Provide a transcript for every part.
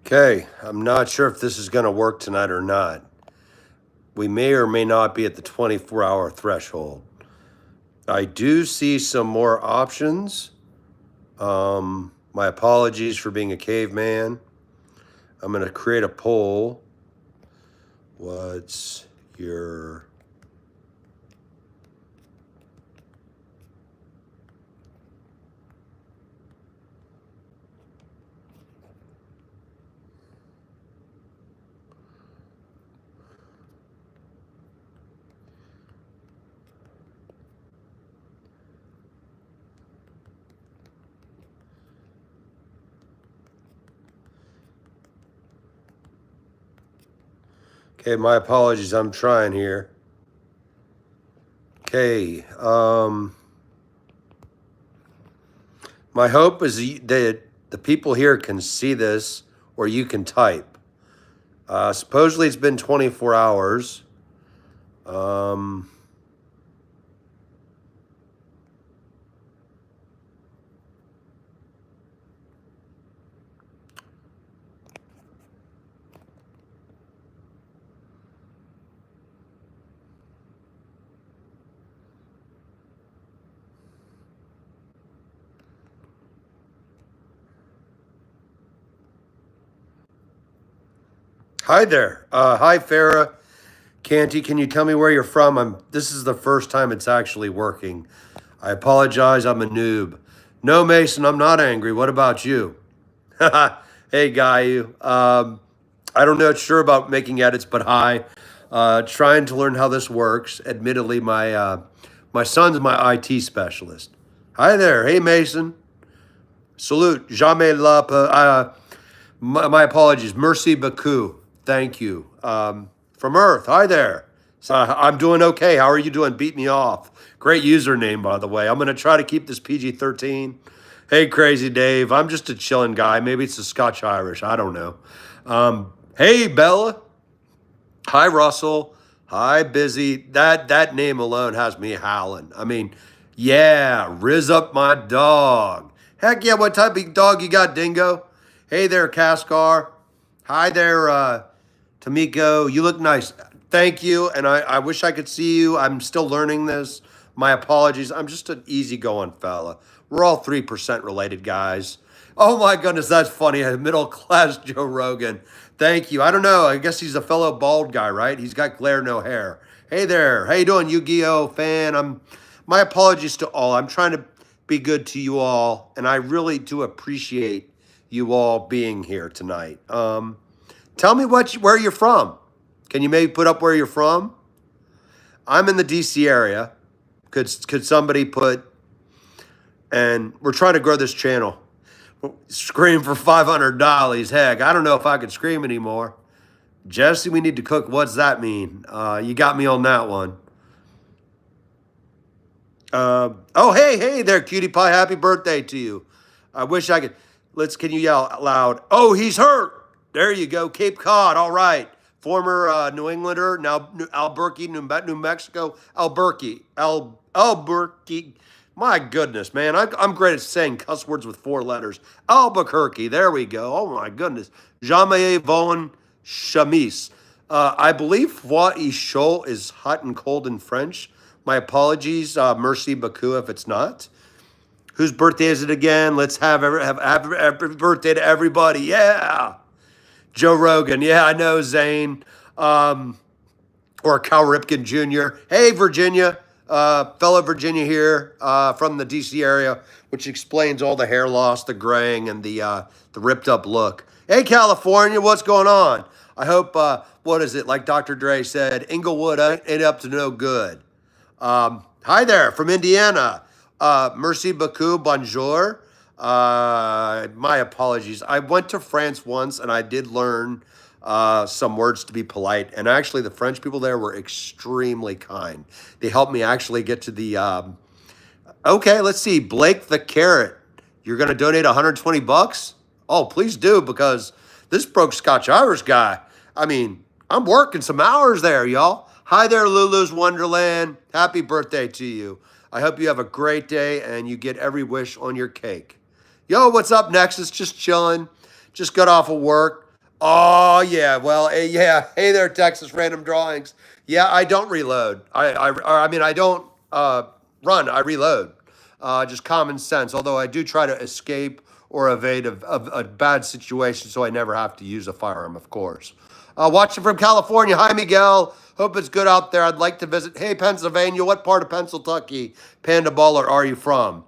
Okay, I'm not sure if this is going to work tonight or not. We may or may not be at the 24-hour threshold. I do see some more options. My apologies for being a caveman. I'm going to create a poll. What's your Okay, my apologies. I'm trying here. Okay. My hope is that the people here can see this or you can type. Supposedly it's been 24 hours. Hi there. Hi, Farah. Canty, can you tell me where you're from? This is the first time it's actually working. I apologize, I'm a noob. No, Mason, I'm not angry. What about you? Hey, Guy. I don't know sure about making edits, but hi. Trying to learn how this works. Admittedly, my son's my IT specialist. Hi there. Hey, Mason. Salute. Jamais la. My apologies. Merci beaucoup. Thank you. From Earth. Hi there. I'm doing okay. How are you doing? Beat me off. Great username, by the way. I'm going to try to keep this PG-13. Hey, Crazy Dave. I'm just a chilling guy. Maybe it's a Scotch Irish. I don't know. Hey, Bella. Hi, Russell. Hi, Busy. That name alone has me howling. I mean, yeah, Riz up my dog. Heck yeah, what type of dog you got, Dingo? Hey there, Cascar. Hi there, Tamiko. You look nice. Thank you, and I wish I could see you. I'm still learning this. My apologies. I'm just an easygoing fella. We're all 3% related, guys. Oh my goodness, that's funny. A middle class Joe Rogan. Thank you. I don't know. I guess he's a fellow bald guy, right? He's got glare, no hair. Hey there. How you doing, Yu-Gi-Oh fan? My apologies to all. I'm trying to be good to you all, and I really do appreciate you all being here tonight. Tell me where you're from. Can you maybe put up where you're from? I'm in the DC area. Could somebody put? And we're trying to grow this channel. Scream for $500. Heck, I don't know if I could scream anymore. Jesse, we need to cook. What's that mean? You got me on that one. Oh, hey there, cutie pie. Happy birthday to you. I wish I could. Can you yell out loud? Oh, he's hurt. There you go. Cape Cod. All right. Former New Englander, now Albuquerque, New Mexico. Albuquerque. My goodness, man. I'm great at saying cuss words with 4 letters. Albuquerque. There we go. Oh, my goodness. Jamais von chemise. I believe Foi et chaud is hot and cold in French. My apologies. Merci beaucoup if it's not. Whose birthday is it again? Let's have happy birthday to everybody. Yeah. Joe Rogan. Yeah, I know, Zane. Or Cal Ripken Jr. Hey, Virginia. Fellow Virginia here from the D.C. area, which explains all the hair loss, the graying, and the ripped up look. Hey, California, what's going on? I hope, what is it, like Dr. Dre said, Inglewood ain't up to no good. Hi there, from Indiana. Merci beaucoup, bonjour. My apologies. I went to France once, and I did learn some words to be polite. And actually, the French people there were extremely kind. They helped me actually get to the. Okay, let's see. Blake the Carrot. You're going to donate 120 bucks? Oh, please do, because this broke Scotch Irish guy. I mean, I'm working some hours there, y'all. Hi there, Lulu's Wonderland. Happy birthday to you. I hope you have a great day and you get every wish on your cake. Yo, what's up, Nexus? Just chilling. Just got off of work. Oh yeah, well, yeah. Hey there, Texas Random Drawings. Yeah, I don't reload. I mean, I don't run. I reload. Just common sense. Although I do try to escape or evade of a bad situation, so I never have to use a firearm. Of course. Watching from California. Hi, Miguel. Hope it's good out there. I'd like to visit. Hey, Pennsylvania. What part of Pennsylvania, Panda Baller, are you from?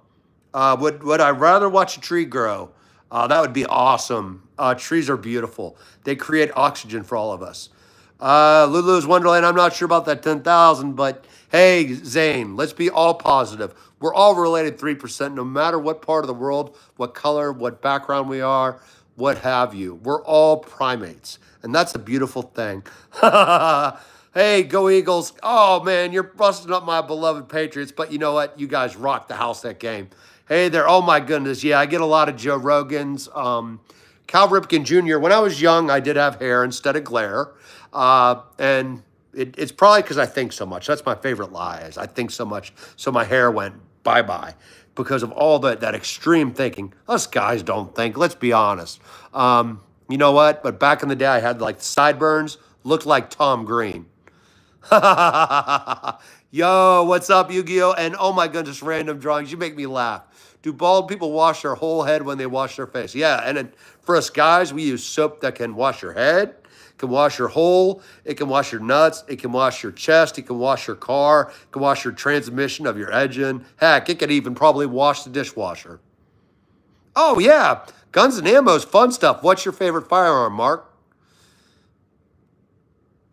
Would I rather watch a tree grow? That would be awesome. Trees are beautiful. They create oxygen for all of us. Lulu's Wonderland. I'm not sure about that 10,000, but hey, Zane, let's be all positive. We're all related 3%, no matter what part of the world, what color, what background we are, what have you. We're all primates, and that's a beautiful thing. Hey, go Eagles. Oh, man, you're busting up my beloved Patriots, but you know what? You guys rocked the house that game. Hey there. Oh, my goodness. Yeah, I get a lot of Joe Rogans. Cal Ripken Jr., when I was young, I did have hair instead of glare. And it's probably because I think so much. That's my favorite lie is I think so much. So my hair went bye-bye because of all that extreme thinking. Us guys don't think. Let's be honest. You know what? But back in the day, I had like sideburns, looked like Tom Green. Yo, what's up, Yu-Gi-Oh? And oh my goodness, random drawings. You make me laugh. Do bald people wash their whole head when they wash their face? Yeah, and then for us guys, we use soap that can wash your head, can wash your whole, it can wash your nuts, it can wash your chest, it can wash your car, it can wash your transmission of your engine. Heck, it could even probably wash the dishwasher. Oh yeah, guns and ammo's fun stuff. What's your favorite firearm, Mark?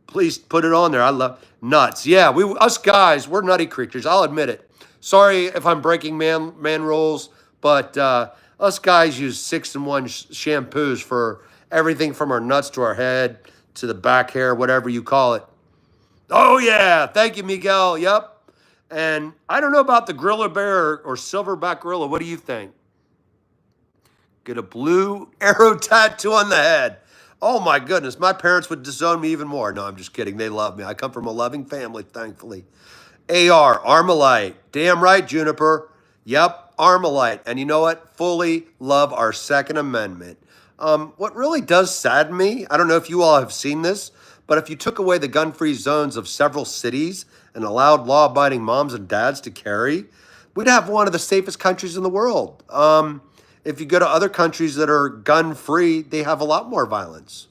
Please put it on there. I love nuts. Yeah, us guys, we're nutty creatures. I'll admit it. Sorry if I'm breaking man rules, but us guys use 6-in-1 shampoos for everything from our nuts to our head to the back hair, whatever you call it. Oh yeah, thank you, Miguel. Yep. And I don't know about the gorilla bear or silverback gorilla. What do you think? Get a blue arrow tattoo on the head. Oh my goodness, my parents would disown me even more. No, I'm just kidding. They love me. I come from a loving family, thankfully. AR, Armalite. Damn right, Juniper. Yep, Armalite. And you know what? Fully love our Second Amendment. What really does sadden me, I don't know if you all have seen this, but if you took away the gun-free zones of several cities and allowed law-abiding moms and dads to carry, we'd have one of the safest countries in the world. If you go to other countries that are gun-free, they have a lot more violence.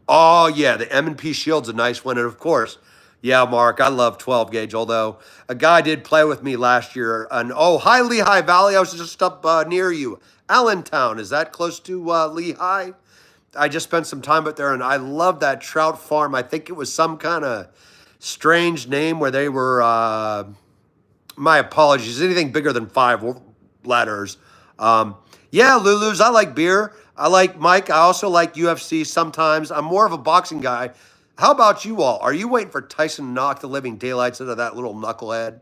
Oh yeah, the M&P Shield's a nice one, and of course, yeah, Mark, I love 12 gauge. Although a guy did play with me last year, and oh, hi Lehigh Valley, I was just up near you. Allentown, is that close to Lehigh? I just spent some time up there, and I love that trout farm. I think it was some kind of strange name where they were. My apologies. Anything bigger than 5 letters. Yeah, Lulu's. I like beer. I like Mike. I also like UFC sometimes. I'm more of a boxing guy. How about you all? Are you waiting for Tyson to knock the living daylights out of that little knucklehead?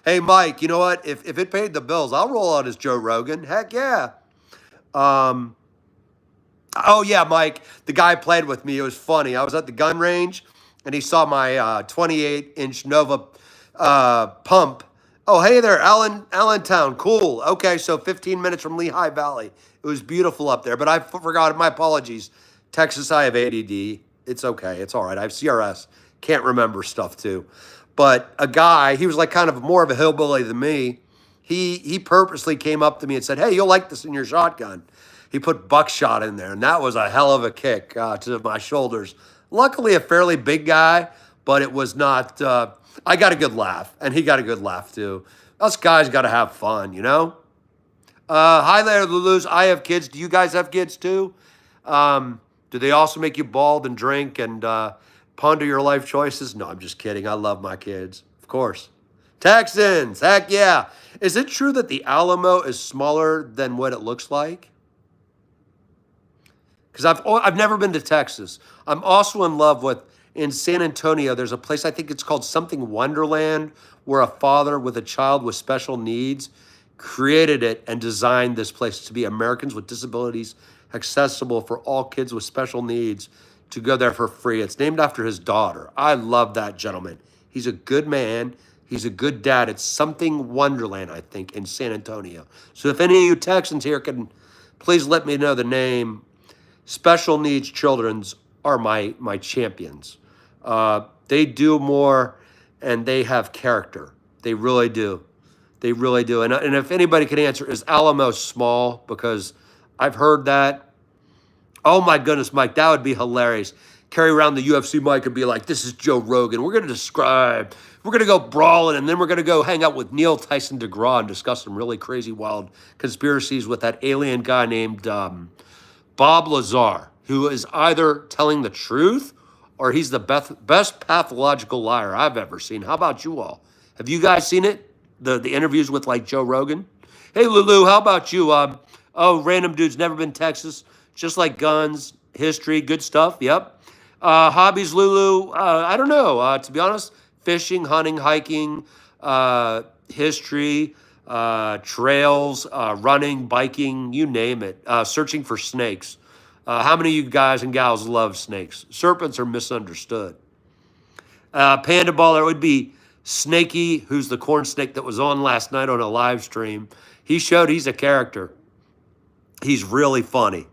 Hey, Mike, you know what? If it paid the bills, I'll roll out as Joe Rogan. Heck yeah. Um, oh, yeah, Mike. The guy played with me. It was funny. I was at the gun range, and he saw my 28-inch Nova pump. Oh, hey there, Allentown. Cool. Okay, so 15 minutes from Lehigh Valley. It was beautiful up there, but I forgot. My apologies. Texas, I have ADD. It's okay. It's all right. I have CRS. Can't remember stuff too. But a guy, he was like kind of more of a hillbilly than me. He purposely came up to me and said, "Hey, you'll like this in your shotgun." He put buckshot in there, and that was a hell of a kick to my shoulders. Luckily, a fairly big guy, but it was not. I got a good laugh, and he got a good laugh too. Us guys got to have fun, you know? Hi there, Lulus. I have kids. Do you guys have kids too? Do they also make you bald and drink and ponder your life choices? No, I'm just kidding. I love my kids, of course. Texans, heck yeah. Is it true that the Alamo is smaller than what it looks like? Because I've never been to Texas. I'm also in love with, in San Antonio, there's a place, I think it's called something Wonderland, where a father with a child with special needs created it and designed this place to be Americans with disabilities accessible for all kids with special needs to go there for free. It's named after his daughter. I love that gentleman. He's a good man. He's a good dad. It's something Wonderland, I think, in San Antonio. So if any of you Texans here can please let me know the name. special needs children's are my champions. They do more, and they have character. They really do. They really do. And if anybody can answer, is Alamo small? Because I've heard that. Oh my goodness, Mike, that would be hilarious. Carry around the UFC mic and be like, "This is Joe Rogan. We're going to describe. We're going to go brawling, and then we're going to go hang out with Neil Tyson DeGraw and discuss some really crazy, wild conspiracies with that alien guy named Bob Lazar, who is either telling the truth or he's the best pathological liar I've ever seen. How about you all? Have you guys seen it? The interviews with like Joe Rogan? Hey, Lulu, how about you? Oh, random dude's never been to Texas. Just like guns, history, good stuff. Yep. Hobbies, Lulu. I don't know. To be honest, fishing, hunting, hiking, history, trails, running, biking, you name it. Searching for snakes. How many of you guys and gals love snakes? Serpents are misunderstood. Panda baller would be Snakey, who's the corn snake that was on last night on a live stream. He showed he's a character. He's really funny.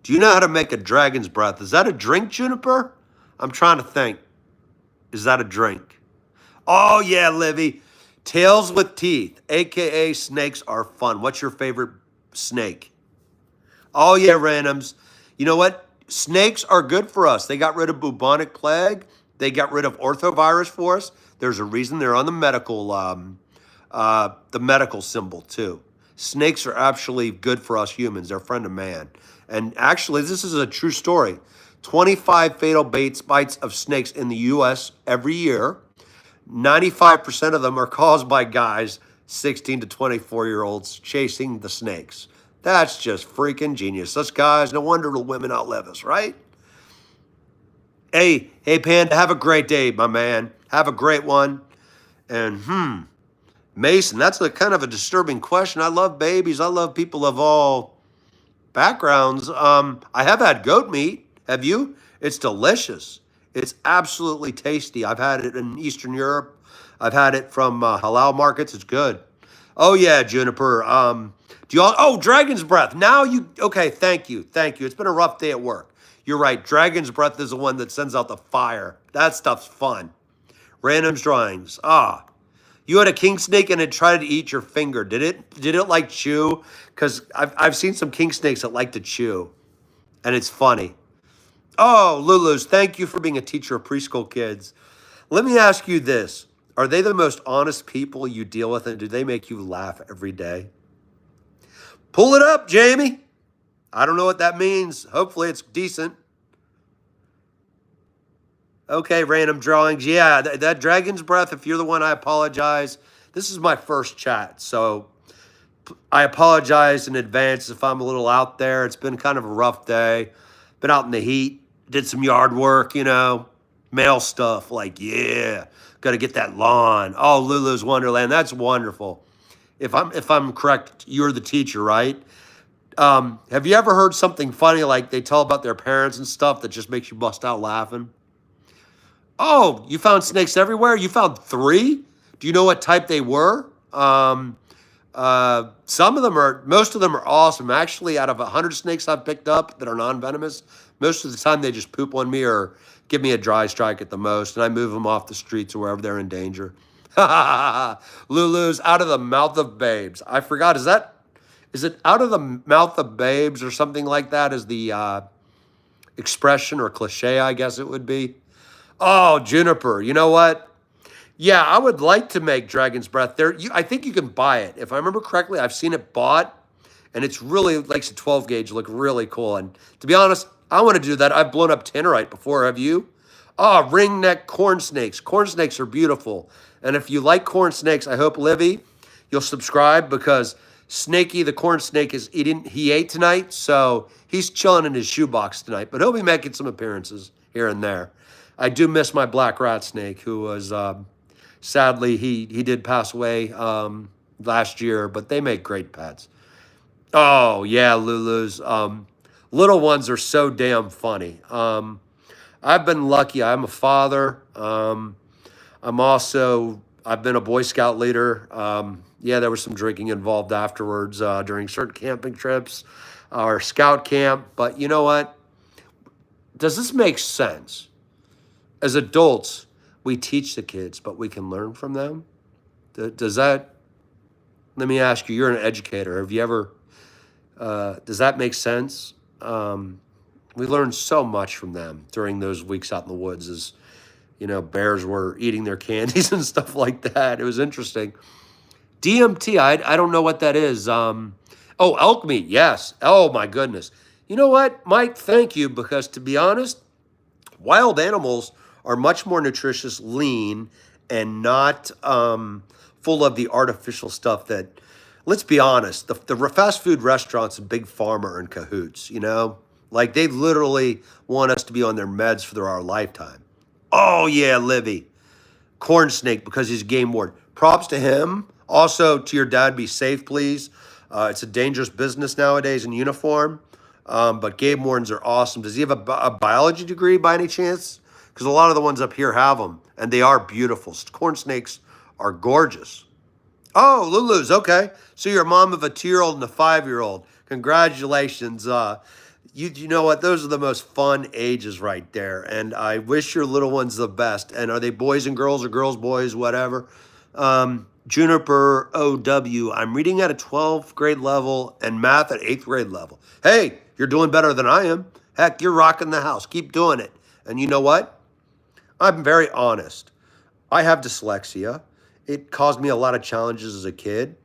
Do you know how to make a dragon's breath? Is that a drink, Juniper? I'm trying to think. Is that a drink? Oh, yeah, Livy. Tails with teeth, a.k.a. snakes are fun. What's your favorite snake? Oh, yeah, randoms. You know what? Snakes are good for us. They got rid of bubonic plague. They got rid of orthovirus for us. There's a reason they're on the medical symbol, too. Snakes are actually good for us humans. They're a friend of man. And actually, this is a true story. 25 fatal bites of snakes in the U.S. every year. 95% of them are caused by guys 16 to 24-year-olds chasing the snakes. That's just freaking genius. Us guys, no wonder the women outlive us, right? Hey, Panda, have a great day, my man. Have a great one. And, Mason, that's a kind of a disturbing question. I love babies. I love people of all backgrounds. I have had goat meat. Have you? It's delicious. It's absolutely tasty. I've had it in Eastern Europe. I've had it from halal markets. It's good. Oh, yeah, Juniper. Do y'all? Oh, Dragon's Breath. Now you, okay, thank you. Thank you. It's been a rough day at work. You're right. Dragon's Breath is the one that sends out the fire. That stuff's fun. Random's drawings. You had a king snake and it tried to eat your finger. Did it like chew? Because I've seen some king snakes that like to chew. And it's funny. Oh, Lulu's, thank you for being a teacher of preschool kids. Let me ask you this. Are they the most honest people you deal with, and do they make you laugh every day? Pull it up, Jamie. I don't know what that means. Hopefully it's decent. Okay, random drawings. Yeah, that Dragon's Breath, if you're the one, I apologize. This is my first chat, so I apologize in advance if I'm a little out there. It's been kind of a rough day. Been out in the heat. Did some yard work, mail stuff. Like, yeah, got to get that lawn. Oh, Lulu's Wonderland. That's wonderful. If I'm correct, you're the teacher, right? Have you ever heard something funny like they tell about their parents and stuff that just makes you bust out laughing? Oh, you found snakes everywhere? You found 3? Do you know what type they were? Most of them are awesome. Actually, out of 100 snakes I've picked up that are non-venomous, most of the time they just poop on me or give me a dry strike at the most, and I move them off the streets or wherever they're in danger. Lulu's out of the mouth of babes. I forgot. Is it out of the mouth of babes or something like that is the expression or cliche, I guess it would be. Oh, Juniper, you know what? Yeah, I would like to make Dragon's Breath. I think you can buy it. If I remember correctly, I've seen it bought, and it's really, like a 12 gauge, look really cool. And to be honest, I want to do that. I've blown up tannerite before. Have you? Oh, ringneck corn snakes. Corn snakes are beautiful. And if you like corn snakes, I hope, Livy, you'll subscribe because Snakey, the corn snake, he ate tonight, so he's chilling in his shoebox tonight. But he'll be making some appearances here and there. I do miss my black rat snake, who was, sadly, he did pass away last year, but they make great pets. Oh, yeah, Lulu's. Little ones are so damn funny. I've been lucky. I'm a father. I've been a Boy Scout leader. Yeah, there was some drinking involved afterwards during certain camping trips. or scout camp. But you know what? Does this make sense? As adults, we teach the kids, but we can learn from them. Does that, let me ask you, you're an educator. Have you ever, does that make sense? We learned so much from them during those weeks out in the woods as, bears were eating their candies and stuff like that. It was interesting. DMT, I don't know what that is. Oh, elk meat, yes. Oh, my goodness. You know what, Mike? Thank you, because to be honest, wild animals are much more nutritious, lean, and not full of the artificial stuff that, let's be honest, the fast food restaurants and Big Pharma are in cahoots, Like they literally want us to be on their meds for our lifetime. Oh, yeah, Livy. Corn snake because he's a game warden. Props to him. Also, to your dad, be safe, please. It's a dangerous business nowadays in uniform. But game wardens are awesome. Does he have a biology degree by any chance? Because a lot of the ones up here have them, and they are beautiful. Corn snakes are gorgeous. Oh, Lulu's, okay. So you're a mom of a 2-year-old and a 5-year-old. Congratulations. You know what? Those are the most fun ages right there. And I wish your little ones the best. And are they boys and girls or girls, boys, whatever? Juniper OW, I'm reading at a 12th grade level and math at 8th grade level. Hey, you're doing better than I am. Heck, you're rocking the house. Keep doing it. And you know what? I'm very honest. I have dyslexia. It caused me a lot of challenges as a kid.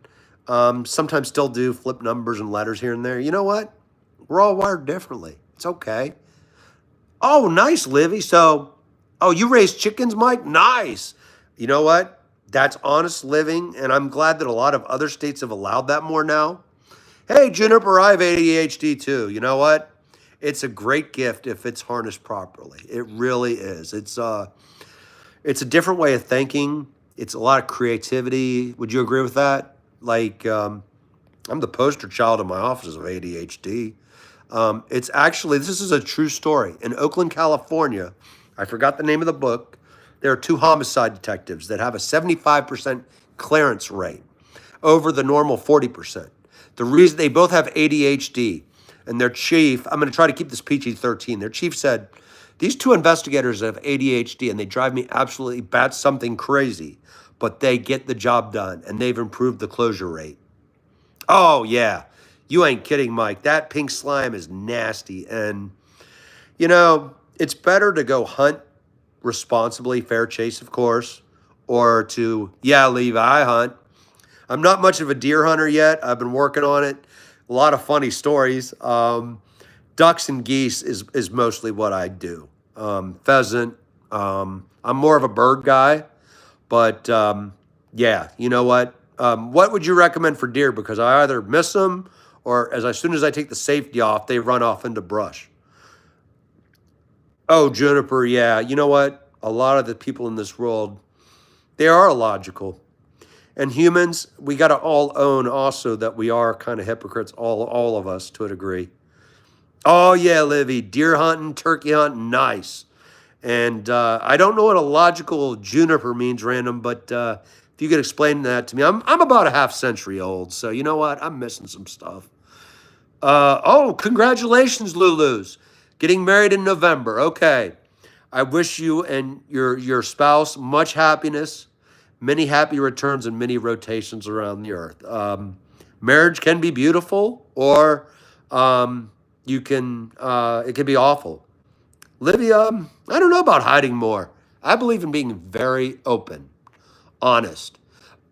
Sometimes still do flip numbers and letters here and there. You know what? We're all wired differently. It's okay. Oh, nice, Livy. So, you raise chickens, Mike? Nice. You know what? That's honest living, and I'm glad that a lot of other states have allowed that more now. Hey, Juniper, I have ADHD too. You know what? It's a great gift if it's harnessed properly. It really is. It's a different way of thinking. It's a lot of creativity. Would you agree with that? Like, I'm the poster child in my office of ADHD. It's actually, this is a true story. In Oakland, California, I forgot the name of the book. There are 2 homicide detectives that have a 75% clearance rate over the normal 40%. The reason they both have ADHD, and their chief, I'm going to try to keep this PG-13. Their chief said, these 2 investigators have ADHD and they drive me absolutely bat something crazy, but they get the job done and they've improved the closure rate. Oh, yeah. You ain't kidding, Mike. That pink slime is nasty. And, it's better to go hunt responsibly, fair chase, of course, or to, Levi, I hunt. I'm not much of a deer hunter yet. I've been working on it. A lot of funny stories. Ducks and geese is mostly what I do. Pheasant. I'm more of a bird guy, but you know what? What would you recommend for deer? Because I either miss them or as soon as I take the safety off, they run off into brush. Oh, Juniper, yeah. You know what? A lot of the people in this world, they are illogical. And humans, we got to all own also that we are kind of hypocrites, all of us to a degree. Oh, yeah, Livy, deer hunting, turkey hunting, nice. And I don't know what a logical juniper means, random, but if you could explain that to me. I'm about a half century old, so you know what? I'm missing some stuff. Congratulations, Lulu's. Getting married in November. Okay. I wish you and your spouse much happiness, many happy returns, and many rotations around the earth. Marriage can be beautiful, or it can be awful. Livy, I don't know about hiding more. I believe in being very open, honest.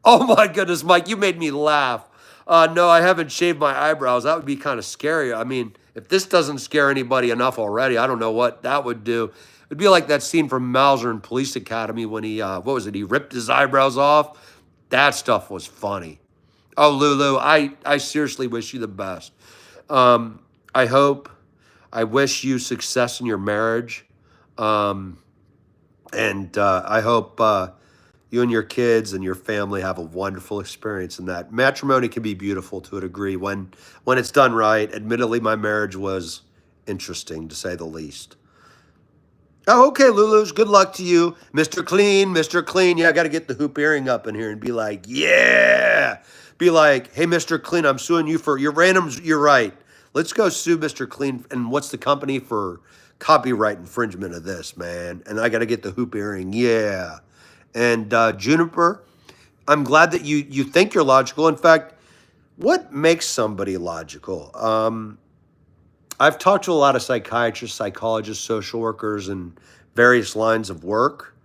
Oh my goodness, Mike, you made me laugh. No, I haven't shaved my eyebrows. That would be kind of scary. I mean, if this doesn't scare anybody enough already, I don't know what that would do. It'd be like that scene from Mauser in Police Academy when he, he ripped his eyebrows off. That stuff was funny. Oh, Lulu, I seriously wish you the best. I wish you success in your marriage. And I hope you and your kids and your family have a wonderful experience in that. Matrimony can be beautiful to a degree when it's done right. Admittedly, my marriage was interesting, to say the least. Oh, okay, Lulu's. Good luck to you. Mr. Clean, Mr. Clean. Yeah, I got to get the hoop earring up in here and be like, yeah. Be like, hey, Mr. Clean, I'm suing you for your randoms. You're right. Let's go sue Mr. Clean. And what's the company for copyright infringement of this, man? And I got to get the hoop earring. Yeah. And Juniper, I'm glad that you think you're logical. In fact, what makes somebody logical? I've talked to a lot of psychiatrists, psychologists, social workers, and various lines of work,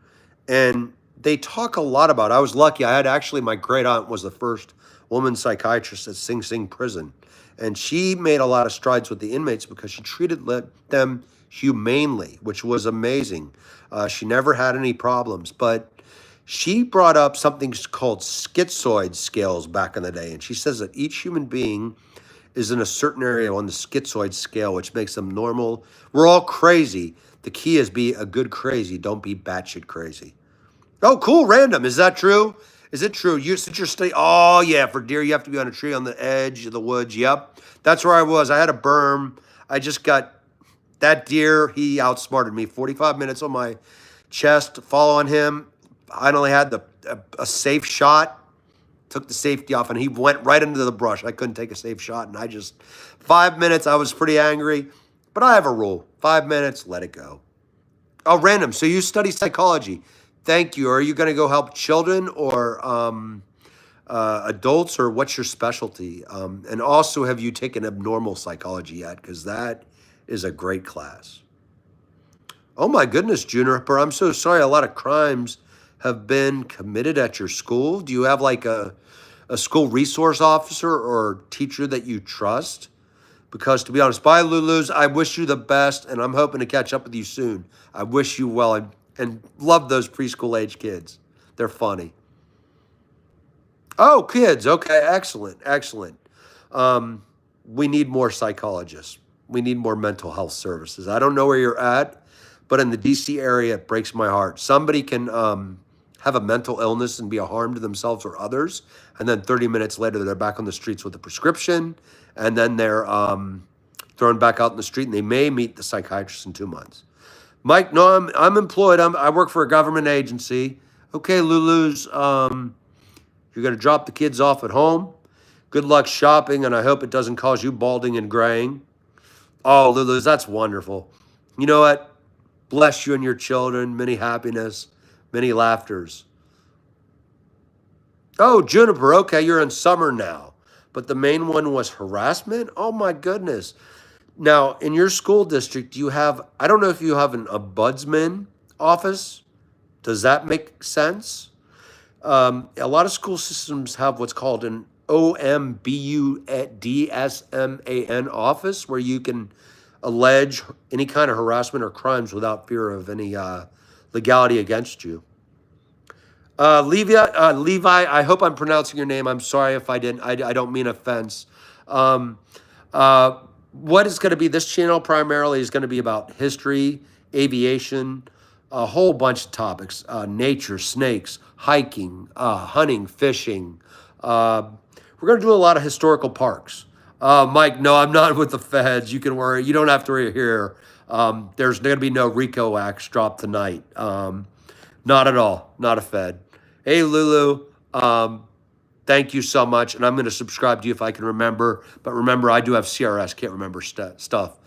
and they talk a lot about. I was lucky. I had actually my great aunt was the first woman psychiatrist at Sing Sing prison, and she made a lot of strides with the inmates because she treated them humanely, which was amazing. She never had any problems, but she brought up something called schizoid scales back in the day, and she says that each human being is in a certain area on the schizoid scale, which makes them normal. We're all crazy. The key is be a good crazy. Don't be batshit crazy. Oh, cool. Random. Is that true? Is it true? You since you're oh yeah, for deer you have to be on a tree on the edge of the woods. Yep, that's where I was. I had a berm. I just got that deer. He outsmarted me. 45 minutes on my chest, following him. I only had a safe shot. Took the safety off, and he went right into the brush. I couldn't take a safe shot, and 5 minutes, I was pretty angry. But I have a rule. 5 minutes, let it go. Oh, random. So you study psychology. Thank you. Are you going to go help children or adults, or what's your specialty? And also, have you taken abnormal psychology yet? Because that is a great class. Oh, my goodness, Juniper. I'm so sorry. A lot of crimes have been committed at your school. Do you have like a school resource officer or teacher that you trust? Because to be honest, bye, Lulus. I wish you the best, and I'm hoping to catch up with you soon. I wish you well, and love those preschool age kids. They're funny. Oh, kids. Okay, excellent, excellent. We need more psychologists. We need more mental health services. I don't know where you're at, but in the DC area, it breaks my heart. Somebody can have a mental illness and be a harm to themselves or others, and then 30 minutes later, they're back on the streets with a prescription, and then they're thrown back out in the street, and they may meet the psychiatrist in 2 months. Mike, no, I'm employed. I work for a government agency. Okay, Lulu's, you're going to drop the kids off at home. Good luck shopping, and I hope it doesn't cause you balding and graying. Oh, Lulu's, that's wonderful. You know what? Bless you and your children. Many happiness, many laughters. Oh, Juniper, okay, you're in summer now. But the main one was harassment? Oh, my goodness. Now, in your school district, do you have, I don't know if you have an ombudsman office. Does that make sense? A lot of school systems have what's called an OMBUDSMAN office where you can allege any kind of harassment or crimes without fear of any legality against you. Levi, I hope I'm pronouncing your name. I'm sorry if I didn't. I don't mean offense. What is going to be, this channel primarily is going to be about history, aviation, a whole bunch of topics, nature, snakes, hiking, hunting, fishing. We're going to do a lot of historical parks. Mike, no, I'm not with the feds. You can worry. You don't have to worry here. There's going to be no RICO acts dropped tonight. Not at all. Not a fed. Hey, Lulu. Thank you so much. And I'm going to subscribe to you if I can remember. But remember, I do have CRS. Can't remember stuff.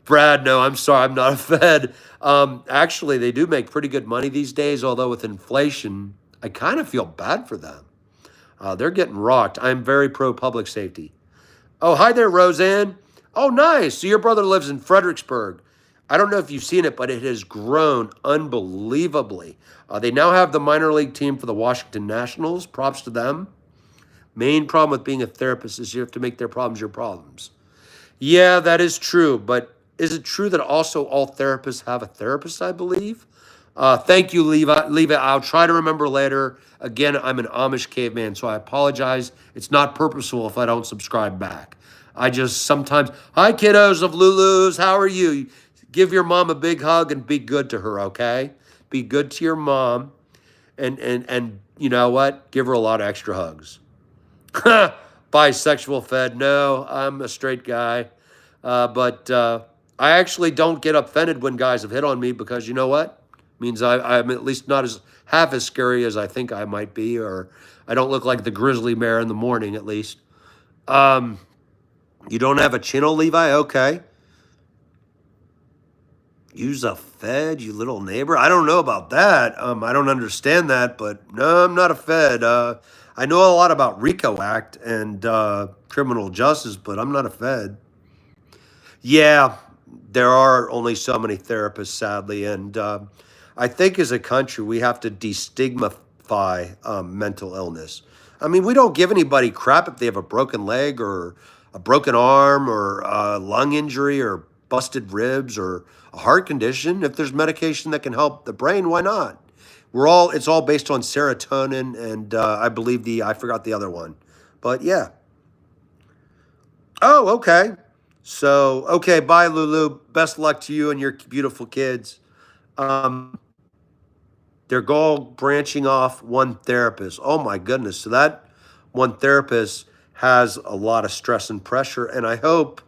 Brad, no, I'm sorry. I'm not a fed. Actually, they do make pretty good money these days. Although with inflation, I kind of feel bad for them. They're getting rocked. I'm very pro public safety. Oh, hi there, Roseanne. Oh, nice. So your brother lives in Fredericksburg. I don't know if you've seen it, but it has grown unbelievably. They now have the minor league team for the Washington Nationals. Props to them. Main problem with being a therapist is you have to make their problems your problems. Yeah, that is true. But is it true that also all therapists have a therapist, I believe? Thank you, Levi. I'll try to remember later. Again, I'm an Amish caveman, so I apologize. It's not purposeful if I don't subscribe back. I just sometimes, hi, kiddos of Lulu's. How are you? Give your mom a big hug and be good to her, okay? Be good to your mom. And you know what? Give her a lot of extra hugs. Bisexual fed. No, I'm a straight guy. But I actually don't get offended when guys have hit on me because you know what? It means I'm at least not half as scary as I think I might be, or I don't look like the grizzly bear in the morning at least. You don't have a channel, Levi? Okay. Use a Fed, you little neighbor. I don't know about that. I don't understand that, but no, I'm not a Fed. I know a lot about RICO Act and criminal justice, but I'm not a Fed. Yeah, there are only so many therapists, sadly, and I think as a country we have to destigmify mental illness. I mean, we don't give anybody crap if they have a broken leg or a broken arm or a lung injury or busted ribs or a heart condition. If there's medication that can help the brain, why not? It's all based on serotonin and I believe I forgot the other one, but yeah. Oh, okay. So, okay, bye, Lulu. Best luck to you and your beautiful kids. Um, they're all branching off one therapist. Oh my goodness. So that one therapist has a lot of stress and pressure. And I hope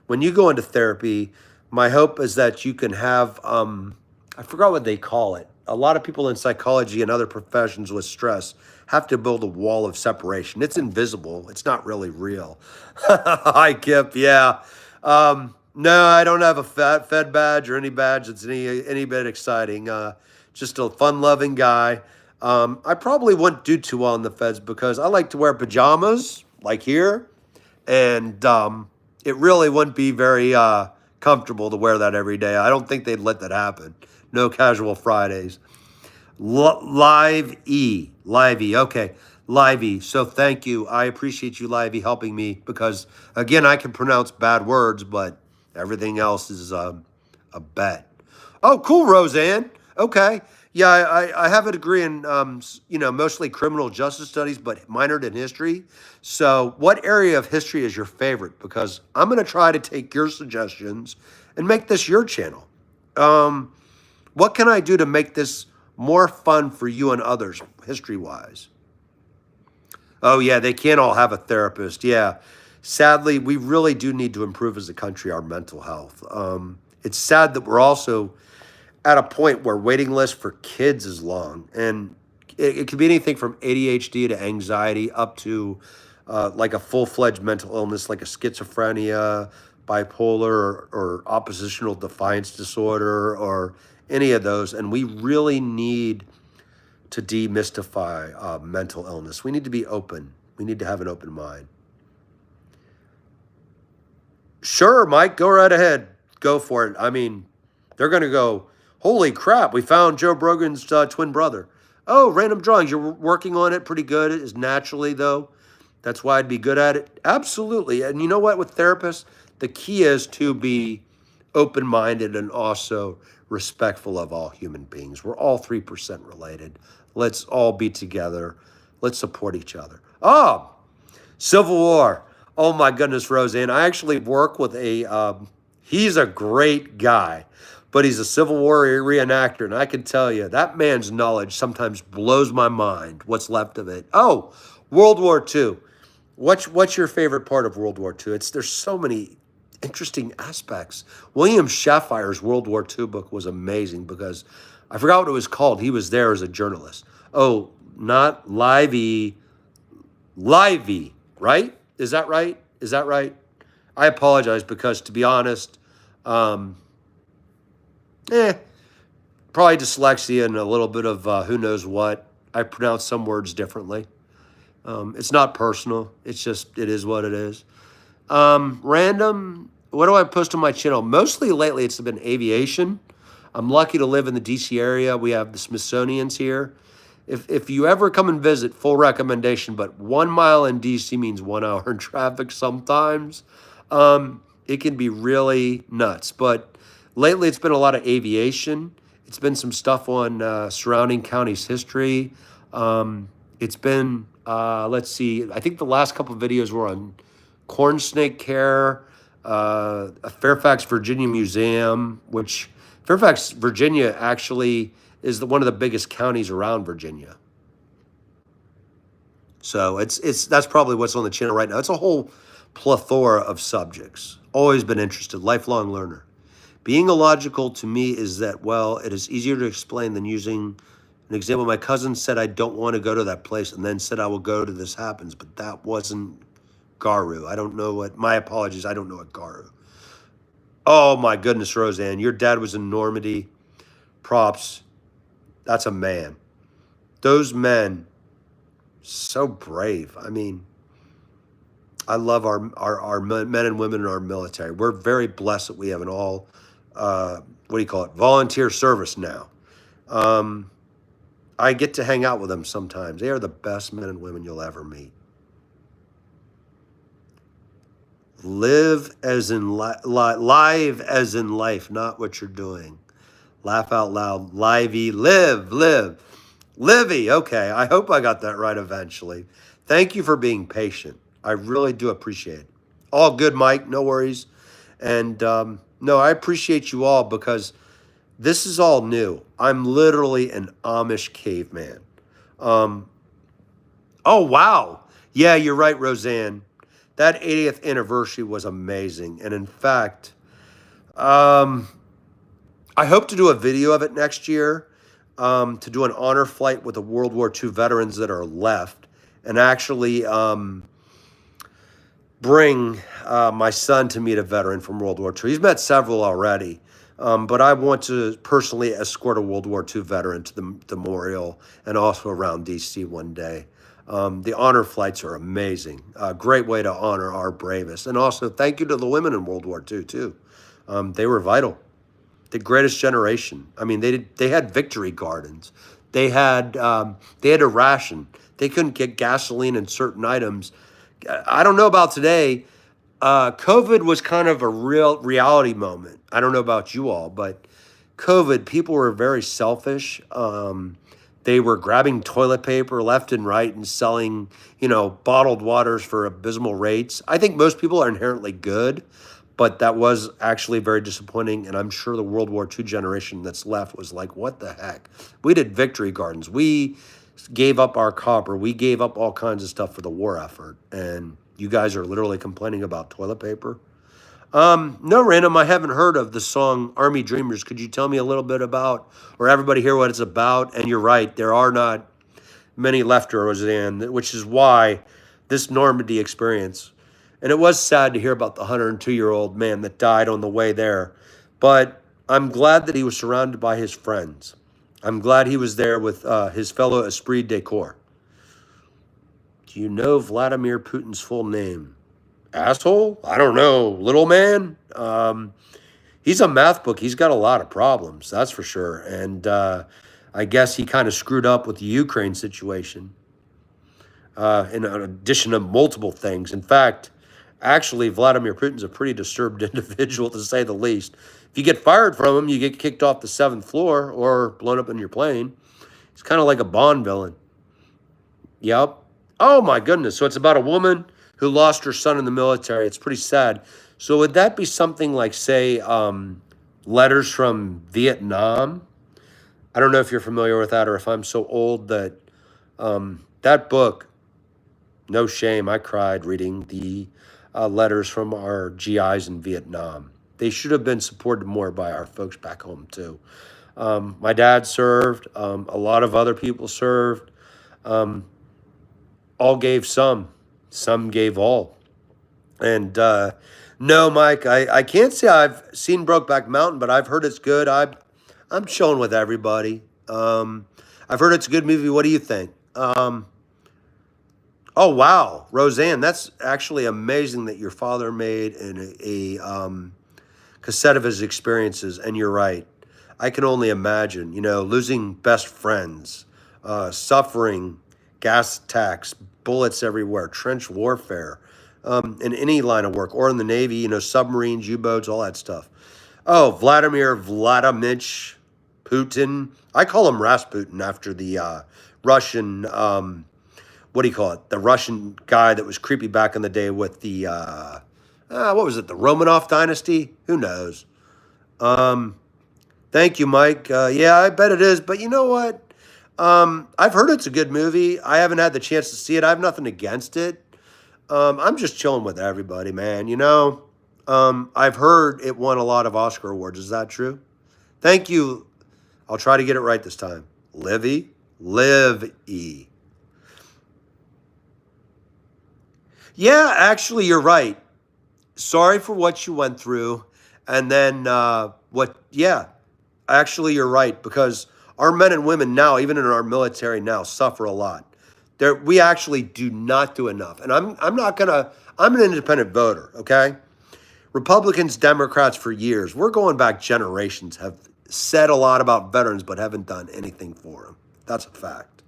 when you go into therapy, my hope is that you can have I forgot what they call it. A lot of people in psychology and other professions with stress have to build a wall of separation. It's invisible. It's not really real. Hi, Kip. Yeah. No, I don't have a Fed badge or any badge that's any bit exciting. Just a fun-loving guy. I probably wouldn't do too well in the Feds because I like to wear pajamas, like here, and it really wouldn't be very comfortable to wear that every day. I don't think they'd let that happen. No casual Fridays. Live E. Okay, Live E. So thank you. I appreciate you, Live E, helping me because again, I can pronounce bad words, but everything else is a bet. Oh, cool, Roseanne. Okay. Yeah, I have a degree in, mostly criminal justice studies, but minored in history. So, what area of history is your favorite? Because I'm going to try to take your suggestions and make this your channel. Um, what can I do to make this more fun for you and others, history wise? Oh, yeah, they can't all have a therapist. Yeah. Sadly, we really do need to improve as a country our mental health. It's sad that we're also at a point where waiting lists for kids is long, and it could be anything from ADHD to anxiety up to like a full-fledged mental illness like a schizophrenia, bipolar, or oppositional defiance disorder, or any of those. And we really need to demystify mental illness. We need to be open. We need to have an open mind. Sure, Mike, go right ahead. Go for it. I mean, they're going to go, holy crap, we found Joe Brogan's twin brother. Oh, random drawings. You're working on it pretty good. It is naturally, though. That's why I'd be good at it. Absolutely. And you know what? With therapists, the key is to be open minded and also respectful of all human beings. We're all 3% related. Let's all be together. Let's support each other. Oh, Civil War. Oh my goodness, Roseanne. I actually work with he's a great guy, but he's a Civil War reenactor. And I can tell you that man's knowledge sometimes blows my mind, what's left of it. Oh, World War II. What's your favorite part of World War II? There's so many interesting aspects. William Shaffire's World War II book was amazing because I forgot what it was called. He was there as a journalist. Oh, not Livey, Livey, right? Is that right? Is that right? I apologize because, to be honest, um, probably dyslexia and a little bit of who knows what. I pronounce some words differently. It's not personal. It's just, it is what it is. Random, what do I post on my channel? Mostly lately it's been aviation. I'm lucky to live in the DC area. We have the Smithsonian's here. If you ever come and visit, full recommendation, but 1 mile in DC means 1 hour in traffic sometimes. It can be really nuts. But lately it's been a lot of aviation. It's been some stuff on surrounding counties' history. It's been, let's see, I think the last couple of videos were on corn snake care, a Fairfax, Virginia museum, which Fairfax, Virginia actually is one of the biggest counties around Virginia. So that's probably what's on the channel right now. It's a whole plethora of subjects. Always been interested, lifelong learner. Being illogical to me is that, well, it is easier to explain than using an example. My cousin said, I don't want to go to that place, and then said, I will go to this happens, but that wasn't Garu. I don't know what, my apologies, I don't know what Garu. Oh my goodness, Roseanne, your dad was in Normandy. Props. That's a man. Those men, so brave. I mean, I love our men and women in our military. We're very blessed that we have an all, what do you call it, volunteer service now. Um, I get to hang out with them sometimes. They are the best men and women you'll ever meet. Live as in live as in life, not what you're doing. Laugh out loud. Livey, live. Livy. Okay, I hope I got that right eventually. Thank you for being patient. I really do appreciate it. All good, Mike. No worries. And no, I appreciate you all because this is all new. I'm literally an Amish caveman. Um, oh, wow. Yeah, you're right, Roseanne. That 80th anniversary was amazing. And in fact, I hope to do a video of it next year, to do an honor flight with the World War II veterans that are left and actually bring my son to meet a veteran from World War II. He's met several already, but I want to personally escort a World War II veteran to the memorial and also around D.C. one day. The honor flights are amazing. A great way to honor our bravest. And also thank you to the women in World War II, too. They were vital. The greatest generation. I mean, they had victory gardens. They had a ration. They couldn't get gasoline and certain items. I don't know about today. COVID was kind of a real reality moment. I don't know about you all, but COVID, people were very selfish. They were grabbing toilet paper left and right and selling, bottled waters for abysmal rates. I think most people are inherently good, but that was actually very disappointing. And I'm sure the World War II generation that's left was like, what the heck? We did victory gardens. We gave up our copper. We gave up all kinds of stuff for the war effort. And you guys are literally complaining about toilet paper. No, Random, I haven't heard of the song Army Dreamers. Could you tell me a little bit about, or everybody hear what it's about? And you're right, there are not many left, Roseanne, which is why this Normandy experience, and it was sad to hear about the 102-year-old man that died on the way there, but I'm glad that he was surrounded by his friends. I'm glad he was there with his fellow esprit de corps. Do you know Vladimir Putin's full name? Asshole? I don't know. Little man? He's a math book. He's got a lot of problems, that's for sure. And I guess he kind of screwed up with the Ukraine situation in addition to multiple things. In fact, actually, Vladimir Putin's a pretty disturbed individual, to say the least. If you get fired from him, you get kicked off the 7th floor or blown up in your plane. He's kind of like a Bond villain. Yep. Oh, my goodness. So it's about a woman who lost her son in the military. It's pretty sad. So would that be something like, say, Letters from Vietnam? I don't know if you're familiar with that or if I'm so old that that book, no shame, I cried reading the letters from our GIs in Vietnam. They should have been supported more by our folks back home, too. My dad served. A lot of other people served. All gave some. Some gave all. And no, Mike, I can't say I've seen Brokeback Mountain, but I've heard it's good. I'm chilling with everybody. I've heard it's a good movie. What do you think? Oh, wow. Roseanne, that's actually amazing that your father made a cassette of his experiences. And you're right. I can only imagine, losing best friends, suffering, gas attacks, bullets everywhere, trench warfare, in any line of work, or in the Navy, submarines, U-boats, all that stuff. Oh, Vladimir Vladimirovich Putin. I call him Rasputin after the Russian, what do you call it? The Russian guy that was creepy back in the day with the, what was it? The Romanov dynasty? Who knows? Thank you, Mike. Yeah, I bet it is. But you know what? I've heard it's a good movie. I haven't had the chance to see it. I have nothing against it. I'm just chilling with everybody, man. I've heard it won a lot of Oscar awards. Is that true? Thank you. I'll try to get it right this time. Live-E. Yeah, actually, you're right. Sorry for what you went through. And then yeah, actually, you're right because our men and women now, even in our military now, suffer a lot. We actually do not do enough. And I'm not gonna. I'm an independent voter. Okay, Republicans, Democrats for years. We're going back generations. Have said a lot about veterans, but haven't done anything for them. That's a fact.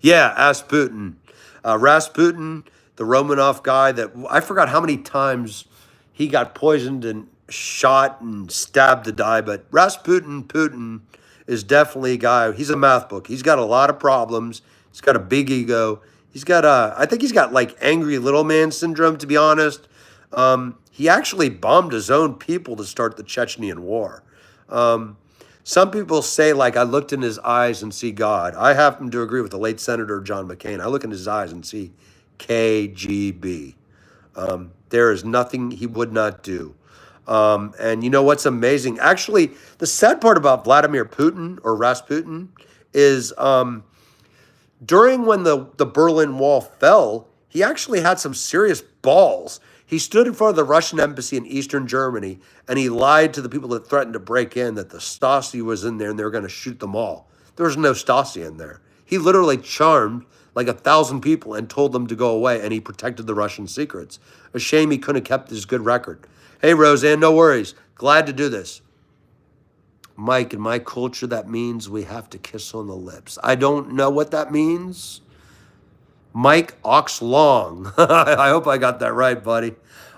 Yeah, ask Putin. Rasputin, the Romanov guy that I forgot how many times he got poisoned and shot and stabbed to die. But Putin is definitely a guy. He's a math book. He's got a lot of problems. He's got a big ego. I think he's got like angry little man syndrome, to be honest. He actually bombed his own people to start the Chechenian war. Um, some people say, like, I looked in his eyes and see God. I happen to agree with the late Senator John McCain. I look in his eyes and see KGB. There is nothing he would not do. And you know what's amazing? Actually, the sad part about Vladimir Putin or Rasputin is during when the Berlin Wall fell, he actually had some serious balls. He stood in front of the Russian embassy in Eastern Germany and he lied to the people that threatened to break in that the Stasi was in there and they were going to shoot them all. There was no Stasi in there. He literally charmed like 1,000 people and told them to go away, and he protected the Russian secrets. A shame he couldn't have kept his good record. Hey, Roseanne, no worries. Glad to do this. Mike, in my culture, that means we have to kiss on the lips. I don't know what that means. Mike Oxlong. I hope I got that right, buddy.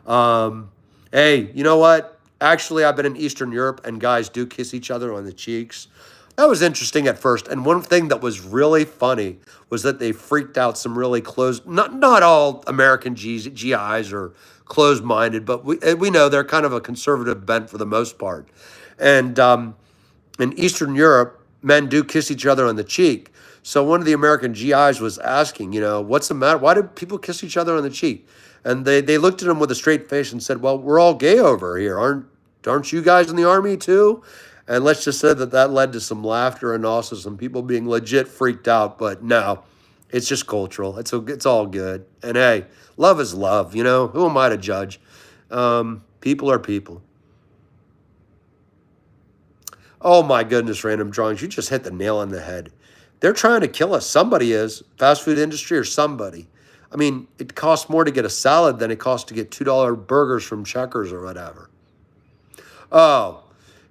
Hey, you know what? Actually, I've been in Eastern Europe, and guys do kiss each other on the cheeks. That was interesting at first. And one thing that was really funny was that they freaked out some really closed, not all American GIs are closed-minded, but we know they're kind of a conservative bent for the most part. And in Eastern Europe, men do kiss each other on the cheek. So one of the American GIs was asking, what's the matter? Why do people kiss each other on the cheek? And they looked at him with a straight face and said, well, we're all gay over here. Aren't you guys in the army too? And let's just say that led to some laughter and also some people being legit freaked out. But no, it's just cultural. It's all good. And hey, love is love. Who am I to judge? People are people. Oh my goodness, random drawings. You just hit the nail on the head. They're trying to kill us. Somebody is. Fast food industry or somebody. I mean, it costs more to get a salad than it costs to get $2 burgers from Checkers or whatever. Oh,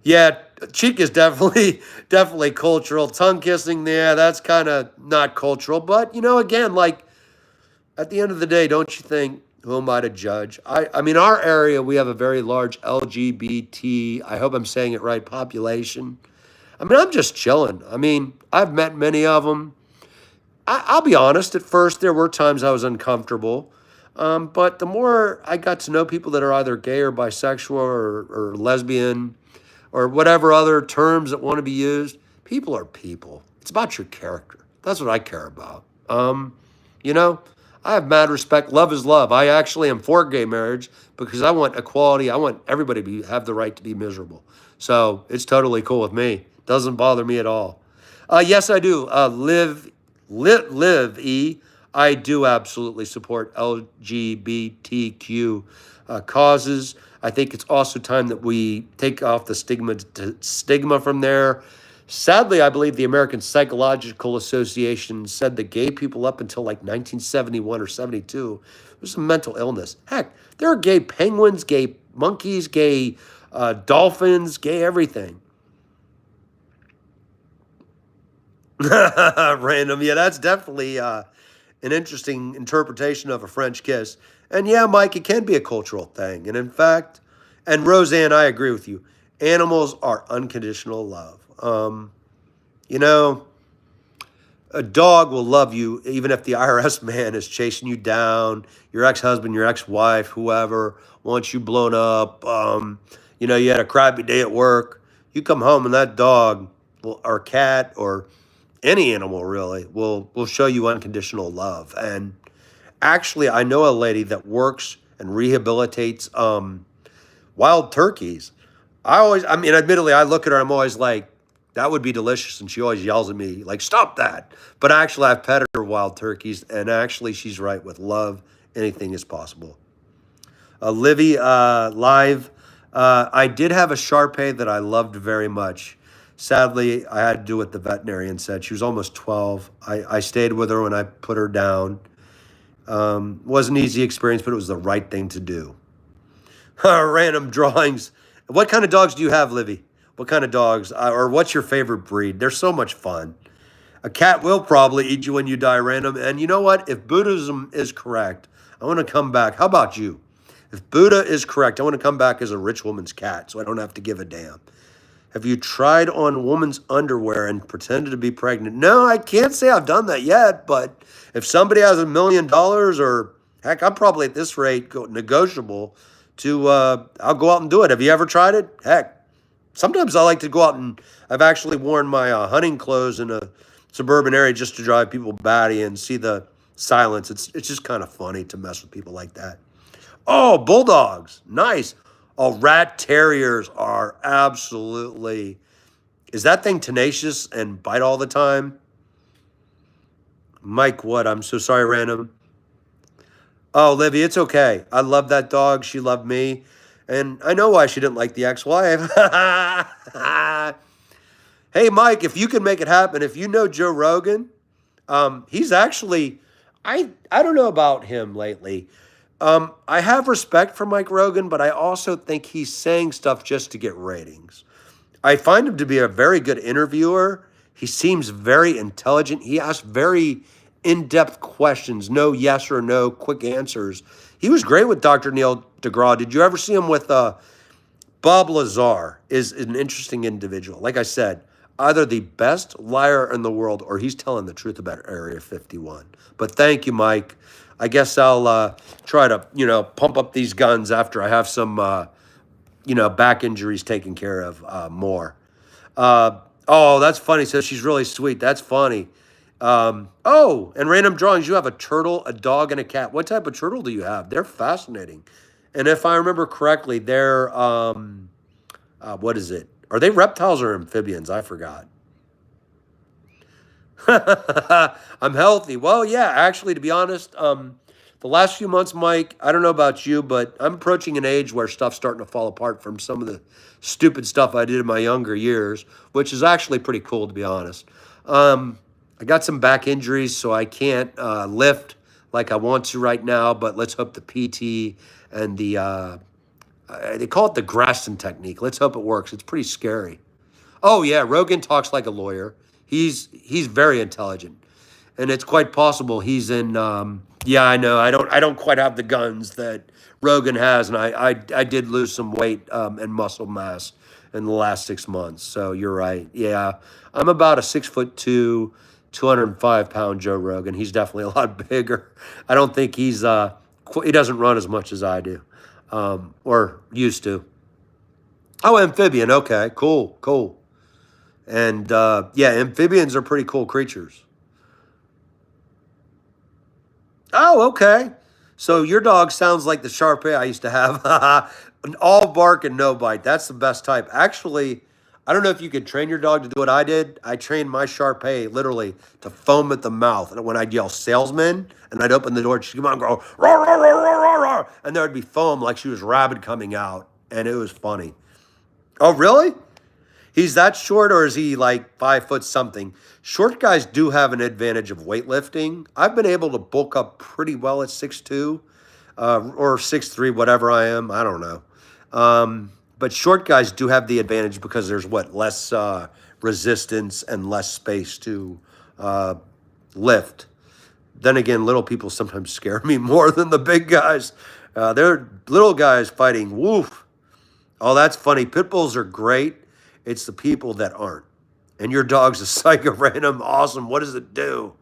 yeah, cheek is definitely cultural. Tongue kissing, yeah, that's kind of not cultural. But, again, like, at the end of the day, don't you think, who am I to judge? I mean, our area, we have a very large LGBT, I hope I'm saying it right, population. I mean, I'm just chilling. I mean, I've met many of them. I'll be honest, at first, there were times I was uncomfortable. But the more I got to know people that are either gay or bisexual or lesbian or whatever other terms that want to be used, people are people. It's about your character. That's what I care about. I have mad respect. Love is love. I actually am for gay marriage because I want equality. I want everybody to have the right to be miserable. So it's totally cool with me. Doesn't bother me at all. Yes, I do. Live E. I do absolutely support LGBTQ causes. I think it's also time that we take off the stigma from there. Sadly, I believe the American Psychological Association said that gay people up until like 1971 or 72 was a mental illness. Heck, there are gay penguins, gay monkeys, gay dolphins, gay everything. Random. Yeah, that's definitely an interesting interpretation of a French kiss. And yeah, Mike, it can be a cultural thing. And in fact, and Roseanne, I agree with you. Animals are unconditional love. You know, a dog will love you even if the IRS man is chasing you down, your ex-husband, your ex-wife, whoever wants you blown up. You had a crappy day at work. You come home and that dog or cat or any animal really will show you unconditional love. And actually, I know a lady that works and rehabilitates wild turkeys. Admittedly, I look at her, I'm always like, that would be delicious. And she always yells at me, like, stop that. But actually, I've petted her wild turkeys. And actually, she's right with love anything is possible. Livy, live. I did have a Shar-Pei that I loved very much. Sadly, I had to do what the veterinarian said. She was almost 12. I stayed with her when I put her down. Wasn't an easy experience, but it was the right thing to do. Random drawings. What kind of dogs do you have, Livy? What kind of dogs? Or what's your favorite breed? They're so much fun. A cat will probably eat you when you die, random. And you know what? If Buddhism is correct, I want to come back. How about you? If Buddha is correct, I want to come back as a rich woman's cat so I don't have to give a damn. Have you tried on woman's underwear and pretended to be pregnant? No, I can't say I've done that yet, but if somebody has $1 million or heck, I'm probably at this rate negotiable to, I'll go out and do it. Have you ever tried it? Heck, sometimes I like to go out and I've actually worn my hunting clothes in a suburban area just to drive people batty and see the silence. It's just kind of funny to mess with people like that. Oh, bulldogs. Nice. Oh, rat terriers are absolutely... Is that thing tenacious and bite all the time? Mike, what? I'm so sorry, random. Oh, Livy, it's okay. I love that dog. She loved me. And I know why she didn't like the ex-wife. Hey, Mike, if you can make it happen, if you know Joe Rogan, he's actually... I don't know about him lately. I have respect for Mike Rogan, but I also think he's saying stuff just to get ratings. I find him to be a very good interviewer. He seems very intelligent. He asks very in-depth questions, no yes or no quick answers. He was great with Dr. Neil deGrasse. Did you ever see him with Bob Lazar? Is an interesting individual. Like I said, either the best liar in the world or he's telling the truth about Area 51. But thank you, Mike. I guess I'll try to, pump up these guns after I have some, back injuries taken care of more. Oh, that's funny. So she's really sweet. That's funny. Oh, and random drawings. You have a turtle, a dog, and a cat. What type of turtle do you have? They're fascinating. And if I remember correctly, they're, what is it? Are they reptiles or amphibians? I forgot. I'm healthy. Well, yeah, actually, to be honest, the last few months, Mike, I don't know about you, but I'm approaching an age where stuff's starting to fall apart from some of the stupid stuff I did in my younger years, which is actually pretty cool, to be honest. I got some back injuries, so I can't lift like I want to right now, but let's hope the PT and the, they call it the Graston technique. Let's hope it works. It's pretty scary. Oh, yeah, Rogan talks like a lawyer. He's very intelligent, and it's quite possible he's in. Yeah, I know. I don't quite have the guns that Rogan has, and I did lose some weight and muscle mass in the last 6 months. So you're right. Yeah, I'm about a 6'2", 205-pound Joe Rogan. He's definitely a lot bigger. I don't think he doesn't run as much as I do, or used to. Oh, amphibian. Okay, cool. And, yeah, amphibians are pretty cool creatures. Oh, okay. So your dog sounds like the Shar-Pei I used to have. An all bark and no bite. That's the best type. Actually, I don't know if you could train your dog to do what I did. I trained my Shar-Pei literally to foam at the mouth. And when I'd yell salesman, and I'd open the door, she'd come out and go, roar, roar, roar, roar, roar, roar, and there would be foam like she was rabid coming out. And it was funny. Oh, really? He's that short, or is he like 5 foot something? Short guys do have an advantage of weightlifting. I've been able to bulk up pretty well at 6'2", or 6'3", whatever I am. I don't know. But short guys do have the advantage because there's less resistance and less space to lift. Then again, little people sometimes scare me more than the big guys. They're little guys fighting. Woof. Oh, that's funny. Pit bulls are great. It's the people that aren't. And your dog's a psycho random. Awesome. What does it do?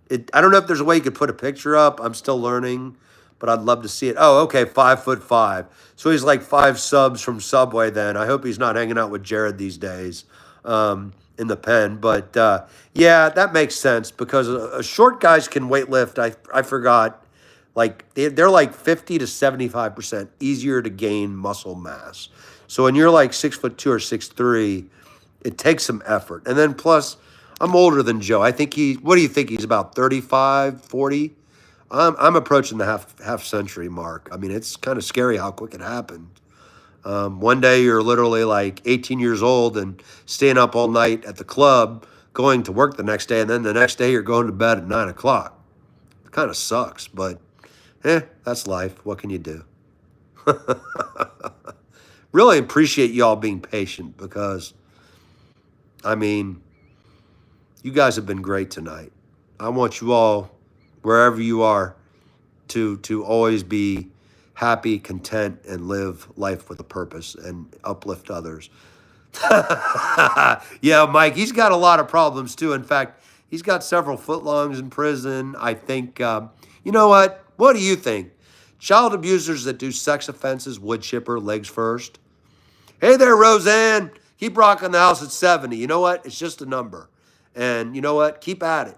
I don't know if there's a way you could put a picture up. I'm still learning, but I'd love to see it. Oh, okay, 5'5". So he's like 5 subs from Subway then. I hope he's not hanging out with Jared these days in the pen. But, yeah, that makes sense because short guys can weightlift. I forgot. Like, they're like 50 to 75% easier to gain muscle mass. So when you're like 6'2" or 6'3", it takes some effort. And then plus, I'm older than Joe. I think what do you think? He's about 35, 40? I'm approaching the half century mark. I mean, it's kind of scary how quick it happened. One day you're literally like 18 years old and staying up all night at the club, going to work the next day, and then the next day you're going to bed at 9 o'clock. It kind of sucks, but that's life. What can you do? Really appreciate y'all being patient because, I mean, you guys have been great tonight. I want you all, wherever you are, to always be happy, content, and live life with a purpose and uplift others. Yeah, Mike, he's got a lot of problems too. In fact, he's got several footlongs in prison. I think, you know what? What do you think? Child abusers that do sex offenses, wood chipper, legs first. Hey there, Roseanne. Keep rocking the house at 70. You know what? It's just a number. And you know what? Keep at it.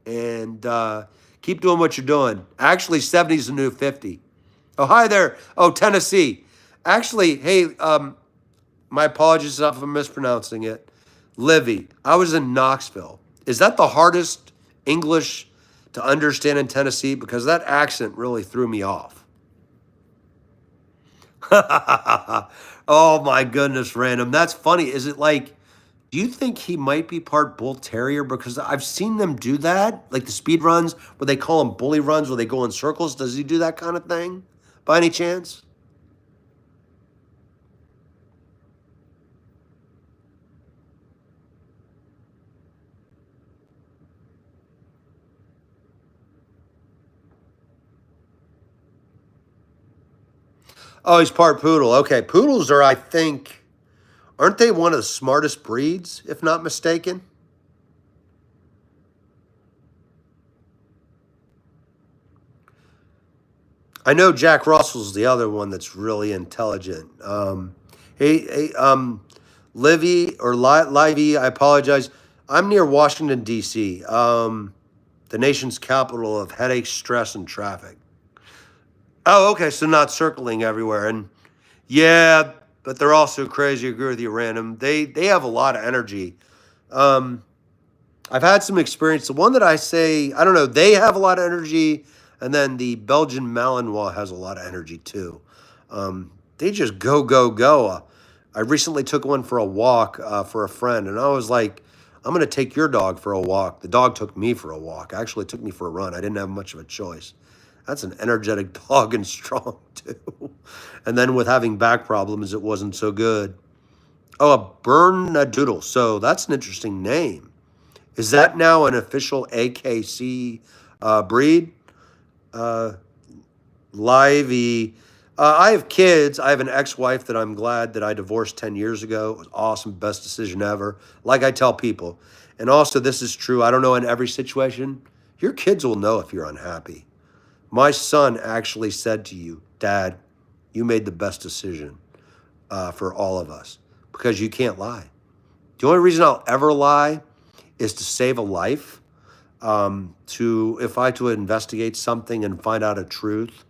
And keep doing what you're doing. Actually, 70 is the new 50. Oh, hi there. Oh, Tennessee. Actually, hey, my apologies if I'm mispronouncing it. Livy. I was in Knoxville. Is that the hardest English to understand in Tennessee? Because that accent really threw me off. Oh my goodness, random. That's funny. Is it like, do you think he might be part bull terrier? Because I've seen them do that, like the speed runs, where they call them bully runs, where they go in circles. Does he do that kind of thing by any chance? Oh, he's part poodle. Okay, poodles are, I think, aren't they one of the smartest breeds, if not mistaken? I know Jack Russell's the other one that's really intelligent. Hey, Livy or Livy, I apologize. I'm near Washington, D.C., the nation's capital of headache, stress, and traffic. Oh, okay, so not circling everywhere. And yeah, but they're also crazy. I agree with you, random. They have a lot of energy. Um, I've had some experience. The one that I say, I don't know, they have a lot of energy, and then the Belgian Malinois has a lot of energy too. They just go, go, go. I recently took one for a walk for a friend, and I was like, I'm going to take your dog for a walk. The dog took me for a walk. Actually, it took me for a run. I didn't have much of a choice. That's an energetic dog and strong too. And then with having back problems, it wasn't so good. Oh, a Bernedoodle. So that's an interesting name. Is that now an official AKC breed? Uh, Livey. I have kids. I have an ex-wife that I'm glad that I divorced 10 years ago. It was awesome, best decision ever. Like I tell people. And also, this is true. I don't know in every situation. Your kids will know if you're unhappy. My son actually said to you, Dad, you made the best decision for all of us because you can't lie. The only reason I'll ever lie is to save a life. To if I to investigate something and find out a truth,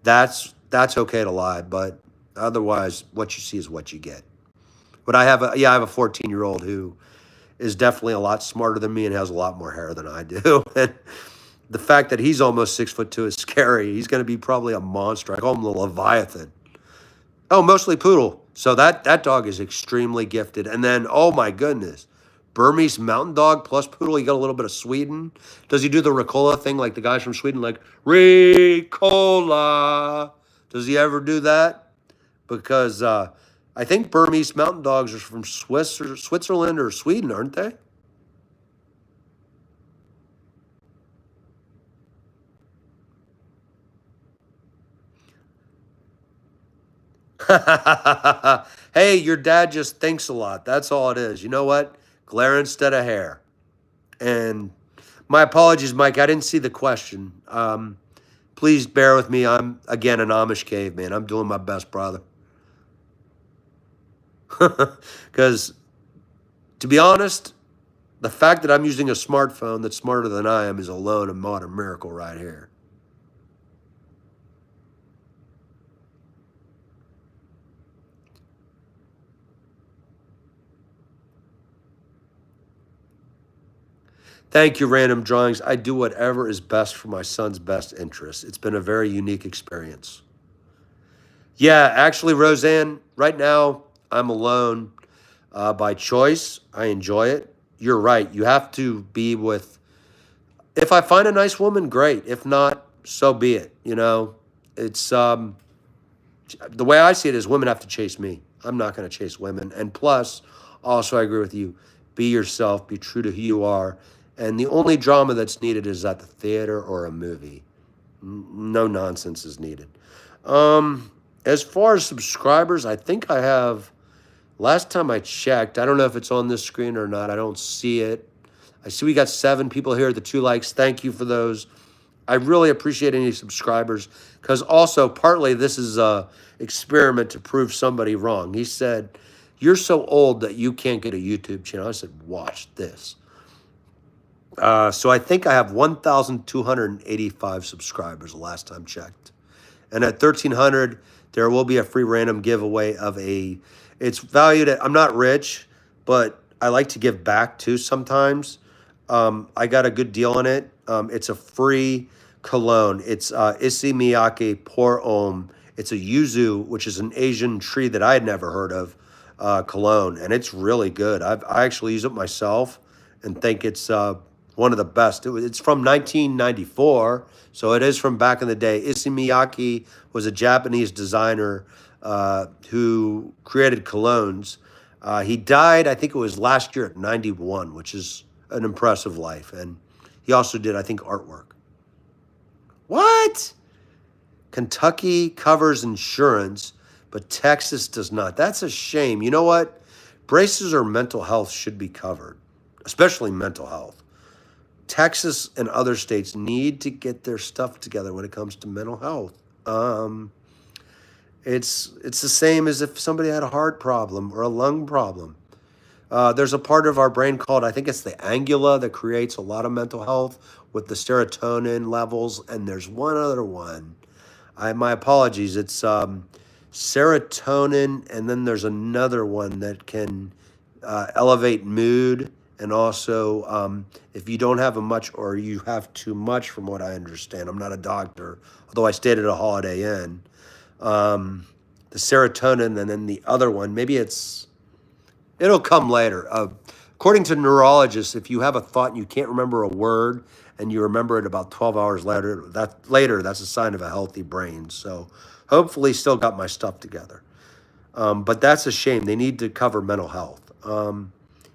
that's okay to lie. But otherwise, what you see is what you get. But I have a 14-year-old who is definitely a lot smarter than me and has a lot more hair than I do. And the fact that he's almost 6'2" is scary. He's going to be probably a monster. I call him the Leviathan. Oh, mostly poodle. So that dog is extremely gifted. And then, oh my goodness, Burmese mountain dog plus poodle. You got a little bit of Sweden. Does he do the Ricola thing like the guys from Sweden, like Ricola? Does he ever do that? Because I think Burmese mountain dogs are from Switzerland or Sweden, aren't they? Hey, your dad just thinks a lot. That's all it is. You know what? Glare instead of hair. And my apologies, Mike. I didn't see the question. Please bear with me. I'm, again, an Amish caveman. I'm doing my best, brother. Because, to be honest, the fact that I'm using a smartphone that's smarter than I am is alone a modern miracle right here. Thank you, Random Drawings. I do whatever is best for my son's best interest. It's been a very unique experience. Yeah, actually, Roseanne, right now I'm alone by choice. I enjoy it. You're right. You have to be with, if I find a nice woman, great. If not, so be it. It's the way I see it is women have to chase me. I'm not going to chase women. And plus, also, I agree with you. Be yourself, be true to who you are. And the only drama that's needed is at the theater or a movie. No nonsense is needed. As far as subscribers, I think I have, last time I checked, I don't know if it's on this screen or not. I don't see it. I see we got 7 people here, the 2 likes. Thank you for those. I really appreciate any subscribers because also partly this is a experiment to prove somebody wrong. He said, "You're so old that you can't get a YouTube channel." I said, "Watch this." So I think I have 1,285 subscribers the last time checked. And at 1,300, there will be a free random giveaway of it's valued at, I'm not rich, but I like to give back too sometimes. I got a good deal on it. It's a free cologne. It's Issey Miyake Pour Homme. It's a yuzu, which is an Asian tree that I had never heard of, cologne. And it's really good. I actually use it myself and think it's one of the best. It's from 1994, so it is from back in the day. Issey Miyake was a Japanese designer who created colognes. He died, I think it was last year at 91, which is an impressive life. And he also did, I think, artwork. What? Kentucky covers insurance, but Texas does not. That's a shame. You know what? Braces or mental health should be covered, especially mental health. Texas and other states need to get their stuff together when it comes to mental health. It's the same as if somebody had a heart problem or a lung problem. There's a part of our brain called, I think it's the angula, that creates a lot of mental health with the serotonin levels. And there's one other one. My apologies. It's serotonin, and then there's another one that can elevate mood. And also, if you don't have much or you have too much, from what I understand, I'm not a doctor, although I stayed at a Holiday Inn, the serotonin, and then the other one, maybe it'll come later. According to neurologists, if you have a thought and you can't remember a word and you remember it about 12 hours later, that's a sign of a healthy brain. So hopefully still got my stuff together. But that's a shame. They need to cover mental health.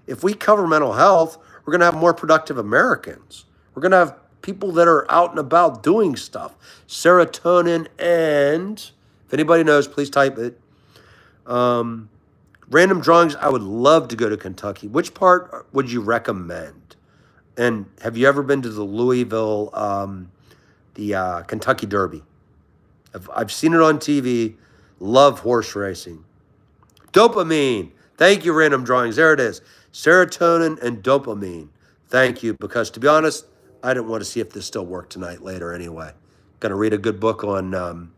If we cover mental health, we're going to have more productive Americans. We're going to have people that are out and about doing stuff. Serotonin and, if anybody knows, please type it. Random Drawings, I would love to go to Kentucky. Which part would you recommend? And have you ever been to the Louisville, the Kentucky Derby? I've seen it on TV. Love horse racing. Dopamine. Thank you, Random Drawings. There it is. Serotonin and dopamine. Thank you, because to be honest, I didn't want to see if this still worked tonight later anyway. Going to read a good book on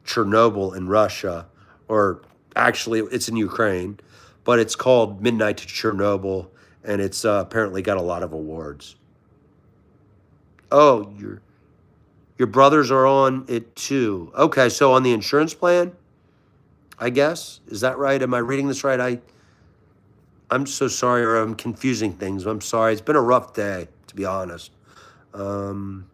Chernobyl in Russia, or actually it's in Ukraine, but it's called Midnight to Chernobyl, and it's apparently got a lot of awards. Oh, your brothers are on it too. Okay, so on the insurance plan, I guess. Is that right? Am I reading this right? I'm so sorry, or I'm confusing things. I'm sorry. It's been a rough day, to be honest. And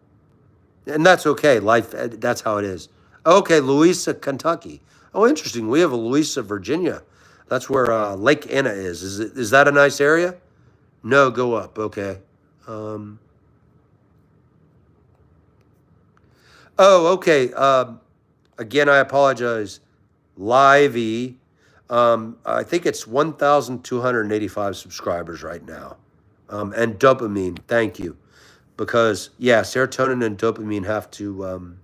that's okay. Life, that's how it is. Okay, Louisa, Kentucky. Oh, interesting. We have a Louisa, Virginia. That's where Lake Anna is. Is that a nice area? No, go up. Okay. Oh, okay. Again, I apologize. Livey. I think it's 1,285 subscribers right now. And dopamine, thank you. Because, yeah, serotonin and dopamine have to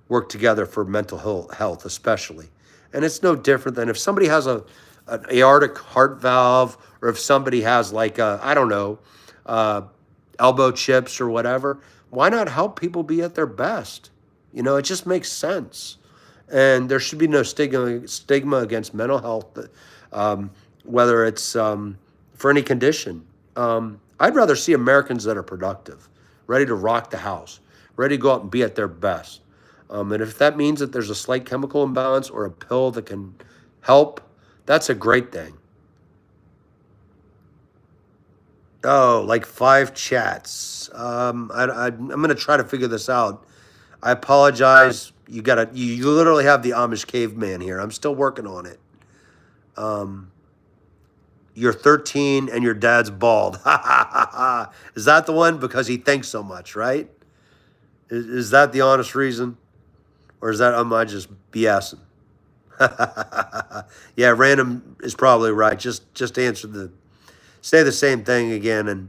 work together for mental health, especially. And it's no different than if somebody has an aortic heart valve, or if somebody has, like, I don't know, elbow chips or whatever. Why not help people be at their best? It just makes sense. And there should be no stigma against mental health, whether it's for any condition. I'd rather see Americans that are productive, ready to rock the house, ready to go out and be at their best. And if that means that there's a slight chemical imbalance or a pill that can help, that's a great thing. Oh, like 5 chats. I'm gonna try to figure this out. I apologize. You literally have the Amish caveman here. I'm still working on it. Um, you're 13 and your dad's bald. Ha ha ha ha. Is that the one? Because he thinks so much, right? Is that the honest reason? Or is that, am I just BSing? Yeah, random is probably right. Just say the same thing again, and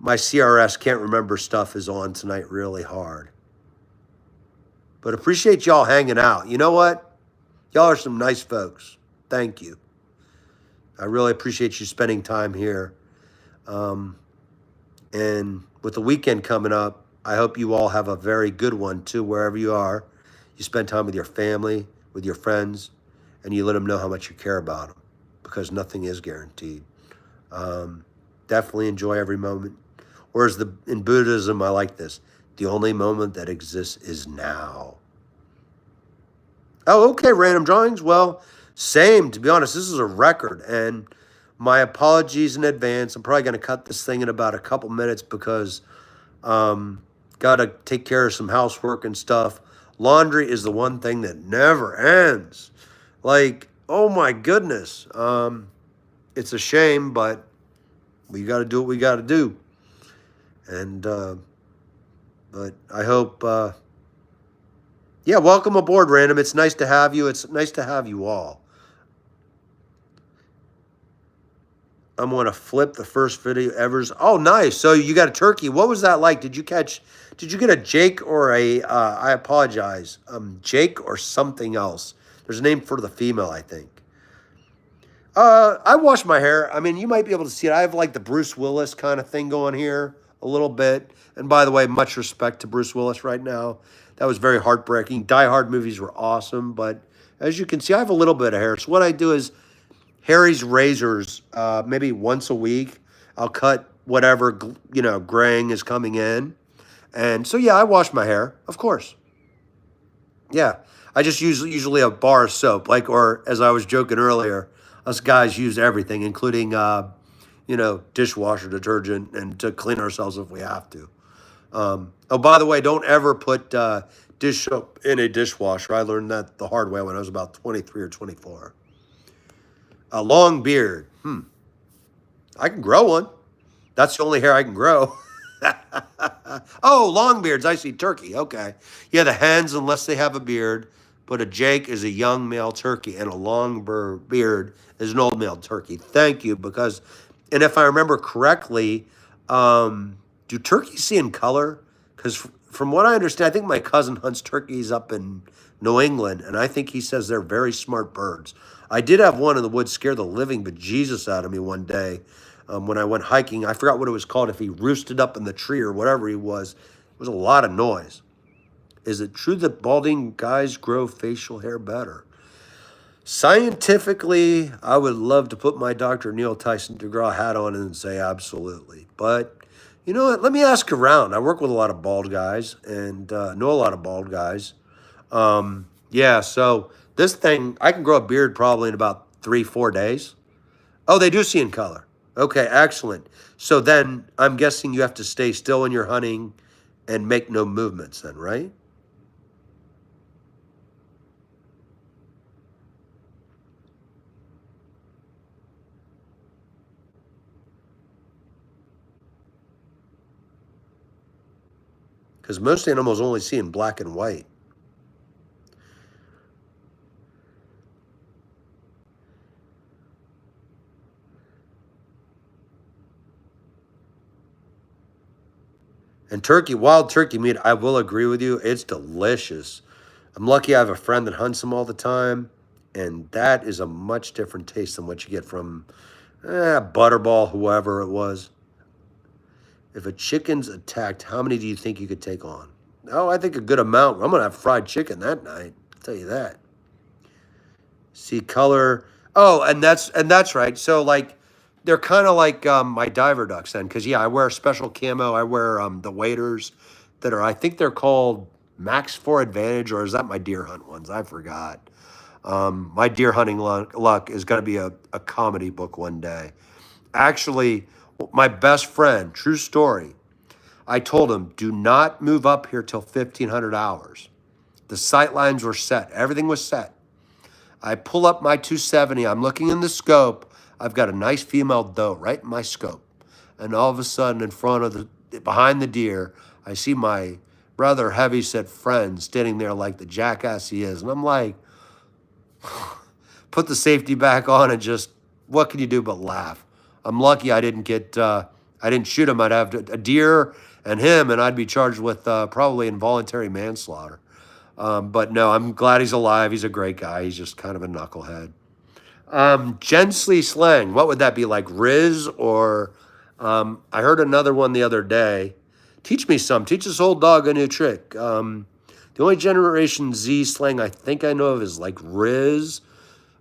my CRS can't remember stuff is on tonight really hard. But appreciate y'all hanging out. You know what? Y'all are some nice folks. Thank you. I really appreciate you spending time here. And with the weekend coming up, I hope you all have a very good one too, wherever you are. You spend time with your family, with your friends, and you let them know how much you care about them, because nothing is guaranteed. Definitely enjoy every moment. Whereas in Buddhism, I like this. The only moment that exists is now. Oh, okay, random drawings. Well, same. To be honest, this is a record, and my apologies in advance. I'm probably going to cut this thing in about a couple minutes because got to take care of some housework and stuff. Laundry is the one thing that never ends. Like, oh my goodness. It's a shame, but we got to do what we got to do. And but I hope. Yeah, welcome aboard, Random. It's nice to have you. It's nice to have you all. I'm going to flip the first video ever. Oh, nice. So you got a turkey. What was that like? Did you get a Jake or I apologize, Jake or something else? There's a name for the female, I think. I wash my hair. I mean, you might be able to see it. I have like the Bruce Willis kind of thing going here a little bit. And by the way, much respect to Bruce Willis right now. That was very heartbreaking. Die Hard movies were awesome, but as you can see, I have a little bit of hair. So what I do is Harry's razors, maybe once a week, I'll cut whatever, graying is coming in. And so, yeah, I wash my hair, of course. Yeah, I just use usually a bar of soap, or as I was joking earlier, us guys use everything, including, dishwasher detergent and to clean ourselves if we have to. Oh, by the way, don't ever put dish soap in a dishwasher. I learned that the hard way when I was about 23 or 24. A long beard. I can grow one. That's the only hair I can grow. Oh, long beards. I see. Turkey. Okay. Yeah, the hens, unless they have a beard. But a Jake is a young male turkey, and a long beard is an old male turkey. Thank you, and if I remember correctly, do turkeys see in color? Because from what I understand, I think my cousin hunts turkeys up in New England, and I think he says they're very smart birds. I did have one in the woods scare the living bejesus out of me one day when I went hiking. I forgot what it was called, if he roosted up in the tree or whatever he was. It was a lot of noise. Is it true that balding guys grow facial hair better? Scientifically, I would love to put my Dr. Neil Tyson DeGraw hat on and say absolutely. But you know what? Let me ask around. I work with a lot of bald guys and know a lot of bald guys. Yeah, so this thing, I can grow a beard probably in about 3-4 days. Oh, they do see in color. Okay, excellent. So then I'm guessing you have to stay still when you're hunting and make no movements then, right? Because most animals only see in black and white. And turkey, wild turkey meat, I will agree with you, it's delicious. I'm lucky I have a friend that hunts them all the time, and that is a much different taste than what you get from Butterball, whoever it was. If a chicken's attacked, how many do you think you could take on? Oh, I think a good amount. I'm going to have fried chicken that night. I'll tell you that. See color. Oh, and that's right. So like they're kind of like my diver ducks then, because yeah, I wear special camo. I wear the waders that are, I think they're called Max 4 Advantage, or is that my deer hunt ones? I forgot. My deer hunting luck is going to be a comedy book one day. Actually, my best friend, true story, I told him, do not move up here till 1500 hours. The sight lines were set. Everything was set. I pull up my 270. I'm looking in the scope. I've got a nice female doe right in my scope. And all of a sudden, in front of behind the deer, I see my rather heavy-set friend standing there like the jackass he is. And I'm like, put the safety back on and just, what can you do but laugh? I'm lucky I didn't shoot him. I'd have a deer and him, and I'd be charged with probably involuntary manslaughter. But no, I'm glad he's alive. He's a great guy. He's just kind of a knucklehead. Gensly slang, what would that be, like Riz? Or I heard another one the other day. Teach me some. Teach this old dog a new trick. The only Generation Z slang I think I know of is like Riz,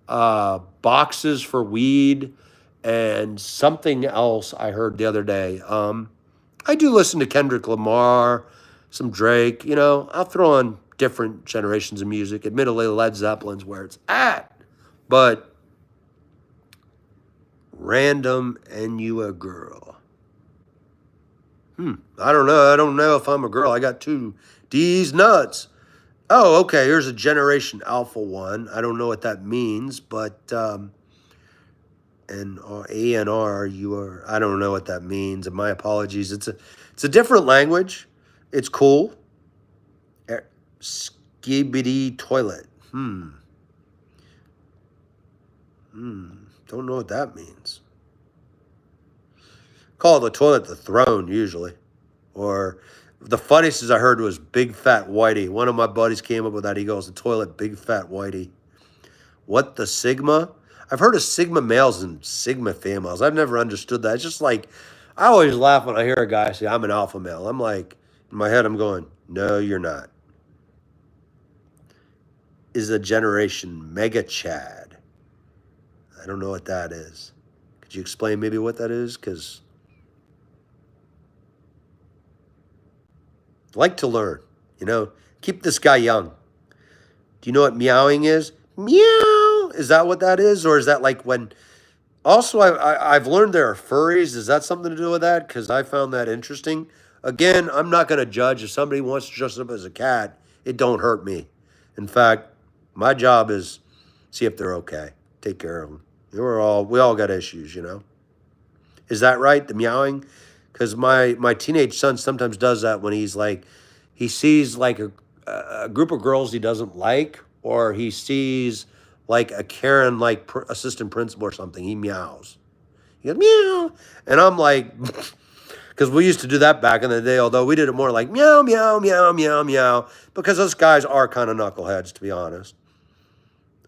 boxes for weed, and something else I heard the other day. I do listen to Kendrick Lamar, some Drake. You know, I'll throw on different generations of music. Admittedly, Led Zeppelin's where it's at. But random and you a girl. I don't know. I don't know if I'm a girl. I got two D's nuts. Oh, okay. Here's a Generation Alpha one. I don't know what that means, but and ANR, you are. I don't know what that means. And my apologies. It's a different language. It's cool. Skibidi toilet. Don't know what that means. Call the toilet the throne, usually. Or the funniest I heard was Big Fat Whitey. One of my buddies came up with that. He goes, the toilet, Big Fat Whitey. What the Sigma? I've heard of Sigma males and Sigma females. I've never understood that. It's just like, I always laugh when I hear a guy say, I'm an alpha male. I'm like, in my head, I'm going, no, you're not. Is a Generation Mega Chad. I don't know what that is. Could you explain maybe what that is? Because I like to learn, you know, keep this guy young. Do you know what meowing is? Meow. Is that what that is? Or is that like when, also I've learned there are furries. Is that something to do with that? Because I found that interesting. Again, I'm not going to judge. If somebody wants to dress up as a cat, it don't hurt me. In fact, my job is see if they're okay. Take care of them. We all got issues, you know. Is that right? The meowing? Because my teenage son sometimes does that when he's like, he sees like a group of girls he doesn't like, or he sees like a Karen like assistant principal or something. He meows. He goes meow, and I'm like, because we used to do that back in the day. Although we did it more like meow meow meow meow meow, because those guys are kind of knuckleheads, to be honest.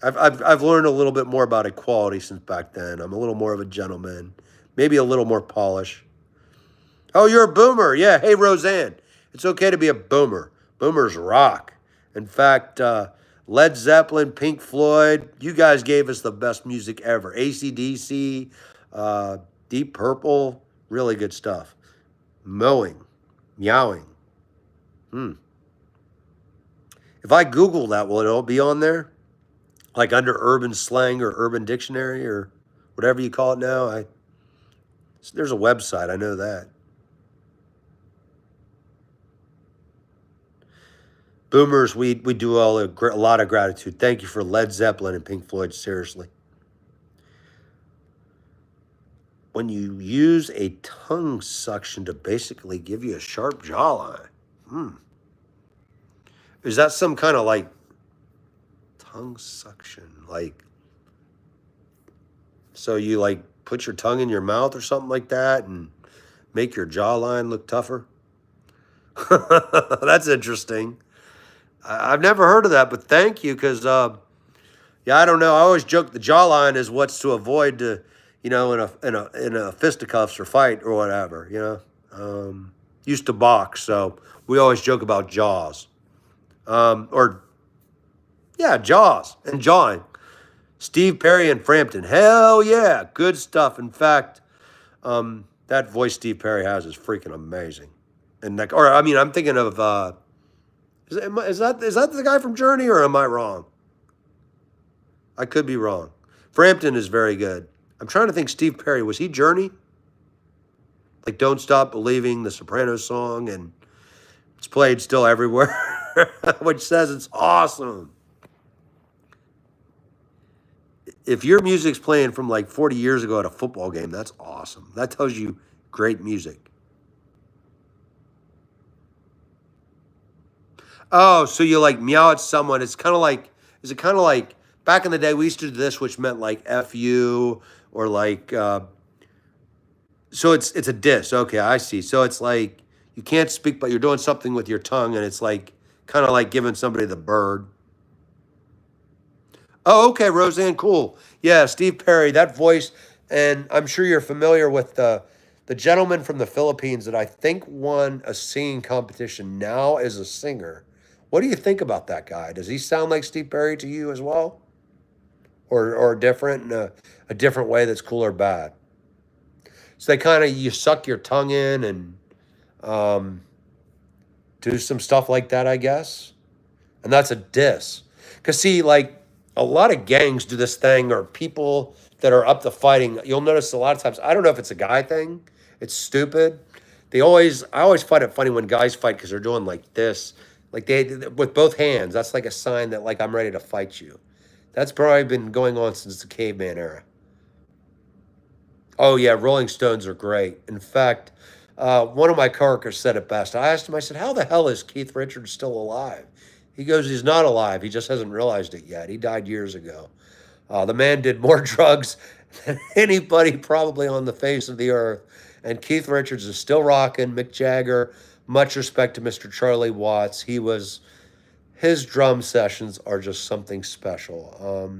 I've learned a little bit more about equality since back then. I'm a little more of a gentleman, maybe a little more polish. Oh, you're a boomer. Yeah. Hey, Roseanne. It's okay to be a boomer. Boomers rock. In fact, Led Zeppelin, Pink Floyd, you guys gave us the best music ever. AC/DC, Deep Purple, really good stuff. Mowing, meowing. If I Google that, will it all be on there? Like under urban slang or urban dictionary or whatever you call it now? There's a website, I know that. Boomers, we do a lot of gratitude. Thank you for Led Zeppelin and Pink Floyd, seriously. When you use a tongue suction to basically give you a sharp jawline. Is that some kind of like tongue suction? Like, so you like put your tongue in your mouth or something like that and make your jawline look tougher? That's interesting. I've never heard of that, but thank you, because, yeah, I don't know. I always joke the jawline is what's to avoid, you know, in a fisticuffs or fight or whatever, you know. Used to box, so we always joke about jaws. Yeah, jaws and jawing. Steve Perry and Frampton. Hell yeah, good stuff. In fact, That voice Steve Perry has is freaking amazing. And like, or I mean, I'm thinking of is that the guy from Journey, or am I wrong? I could be wrong. Frampton is very good. I'm trying to think. Steve Perry, was he Journey? Like "Don't Stop Believing," the Sopranos song, and it's played still everywhere, which says it's awesome. If your music's playing from like 40 years ago at a football game, that's awesome. That tells you great music. Oh, so you like meow at someone. It's kind of like, is it kind of like back in the day we used to do this, which meant like F you or like, so it's a diss. Okay, I see. So it's like you can't speak, but you're doing something with your tongue, and it's like kind of like giving somebody the bird. Oh, okay, Roseanne, cool. Yeah, Steve Perry, that voice, and I'm sure you're familiar with the gentleman from the Philippines that I think won a singing competition now as a singer. What do you think about that guy? Does he sound like Steve Perry to you as well, or different in a different way that's cool or bad? So they kind of you suck your tongue in and um, do some stuff like that, I guess. And that's a diss. Because, see, like a lot of gangs do this thing, or people that are up to fighting. You'll notice a lot of times, I don't know if it's a guy thing, it's stupid. I always find it funny when guys fight because they're doing like this, like with both hands. That's like a sign that, like, I'm ready to fight you. That's probably been going on since the caveman era. Oh, yeah, Rolling Stones are great. In fact, one of my coworkers said it best. I asked him, I said, how the hell is Keith Richards still alive? He goes, he's not alive. He just hasn't realized it yet. He died years ago. The man did more drugs than anybody probably on the face of the earth. And Keith Richards is still rocking. Mick Jagger, much respect to Mr. Charlie Watts. His drum sessions are just something special.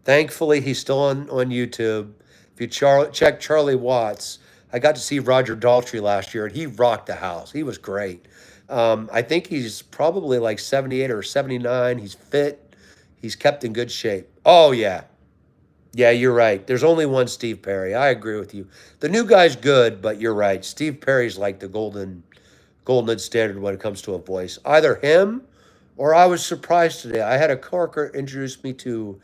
Thankfully, he's still on YouTube. If you check Charlie Watts, I got to see Roger Daltrey last year, and he rocked the house. He was great. I think he's probably like 78 or 79. He's fit. He's kept in good shape. Oh, yeah. Yeah, you're right. There's only one Steve Perry. I agree with you. The new guy's good, but you're right. Steve Perry's like the golden standard when it comes to a voice. Either him or I was surprised today. I had a coworker introduce me to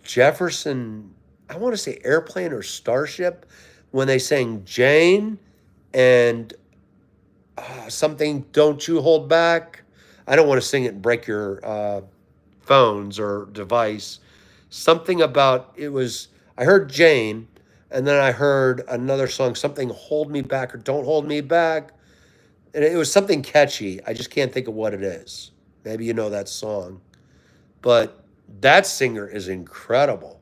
Jefferson, I want to say Airplane or Starship, when they sang Jane and something, Don't You Hold Back. I don't want to sing it and break your phones or device. Something about it was, I heard Jane, and then I heard another song, something Hold Me Back or Don't Hold Me Back. And it was something catchy. I just can't think of what it is. Maybe you know that song. But that singer is incredible.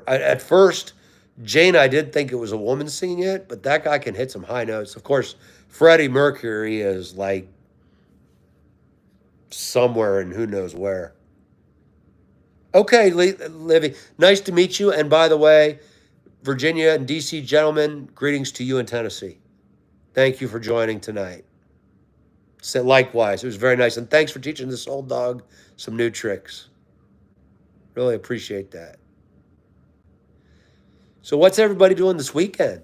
At first, Jane, I did think it was a woman singing it, but that guy can hit some high notes. Of course, Freddie Mercury is like somewhere and who knows where. Okay, Livy, nice to meet you. And by the way, Virginia and DC gentlemen, greetings to you in Tennessee. Thank you for joining tonight. So likewise, it was very nice. And thanks for teaching this old dog some new tricks. Really appreciate that. So what's everybody doing this weekend?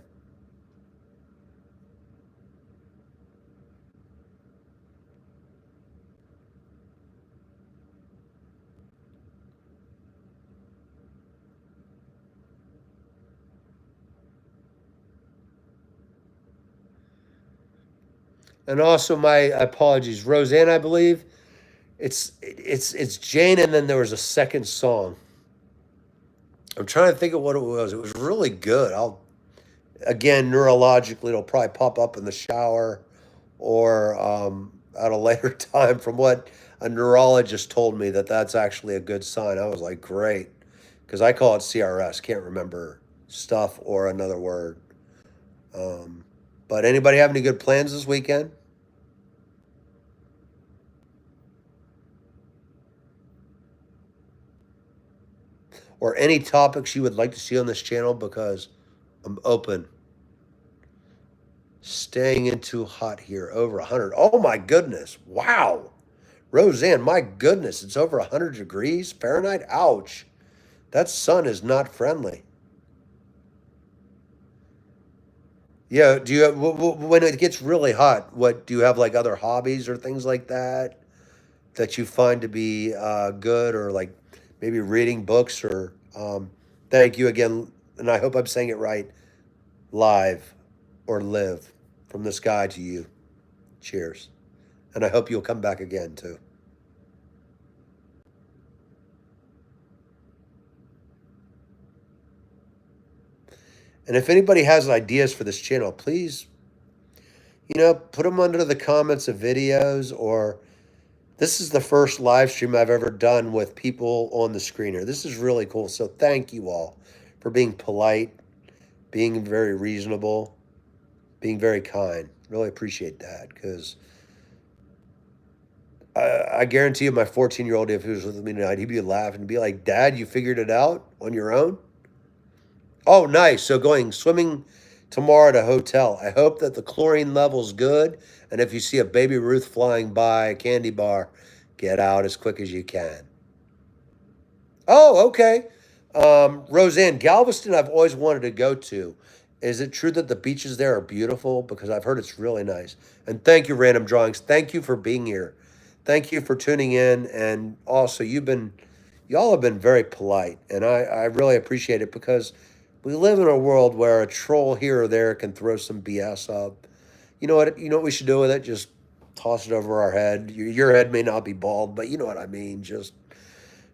And also my apologies, Roseanne, I believe. It's Jane, and then there was a second song. I'm trying to think of what it was. It was really good. I'll again neurologically, it'll probably pop up in the shower or at a later time. From what a neurologist told me, that's actually a good sign. I was like, great, because I call it CRS. Can't remember stuff or another word. Um, but anybody have any good plans this weekend? Or any topics you would like to see on this channel, because I'm open. Staying in too hot here, over 100. Oh my goodness. Wow. Roseanne, my goodness, it's over 100 degrees Fahrenheit. Ouch. That sun is not friendly. Yeah. Do you when it gets really hot? What do you have like other hobbies or things like that that you find to be good, or like maybe reading books or? Thank you again, and I hope I'm saying it right. Live or live from the sky to you. Cheers, and I hope you'll come back again too. And if anybody has ideas for this channel, please, put them under the comments of videos, or this is the first live stream I've ever done with people on the screener. This is really cool. So thank you all for being polite, being very reasonable, being very kind. Really appreciate that, because I guarantee you my 14-year-old, if he was with me tonight, he'd be laughing and be like, Dad, you figured it out on your own? Oh, nice. So going swimming tomorrow at a hotel. I hope that the chlorine level's good. And if you see a Baby Ruth flying by a candy bar, get out as quick as you can. Oh, okay. Roseanne, Galveston, I've always wanted to go to. Is it true that the beaches there are beautiful? Because I've heard it's really nice. And thank you, Random Drawings. Thank you for being here. Thank you for tuning in. And also, y'all have been very polite. And I really appreciate it, because we live in a world where a troll here or there can throw some BS up. You know what? You know what we should do with it? Just toss it over our head. Your head may not be bald, but you know what I mean. Just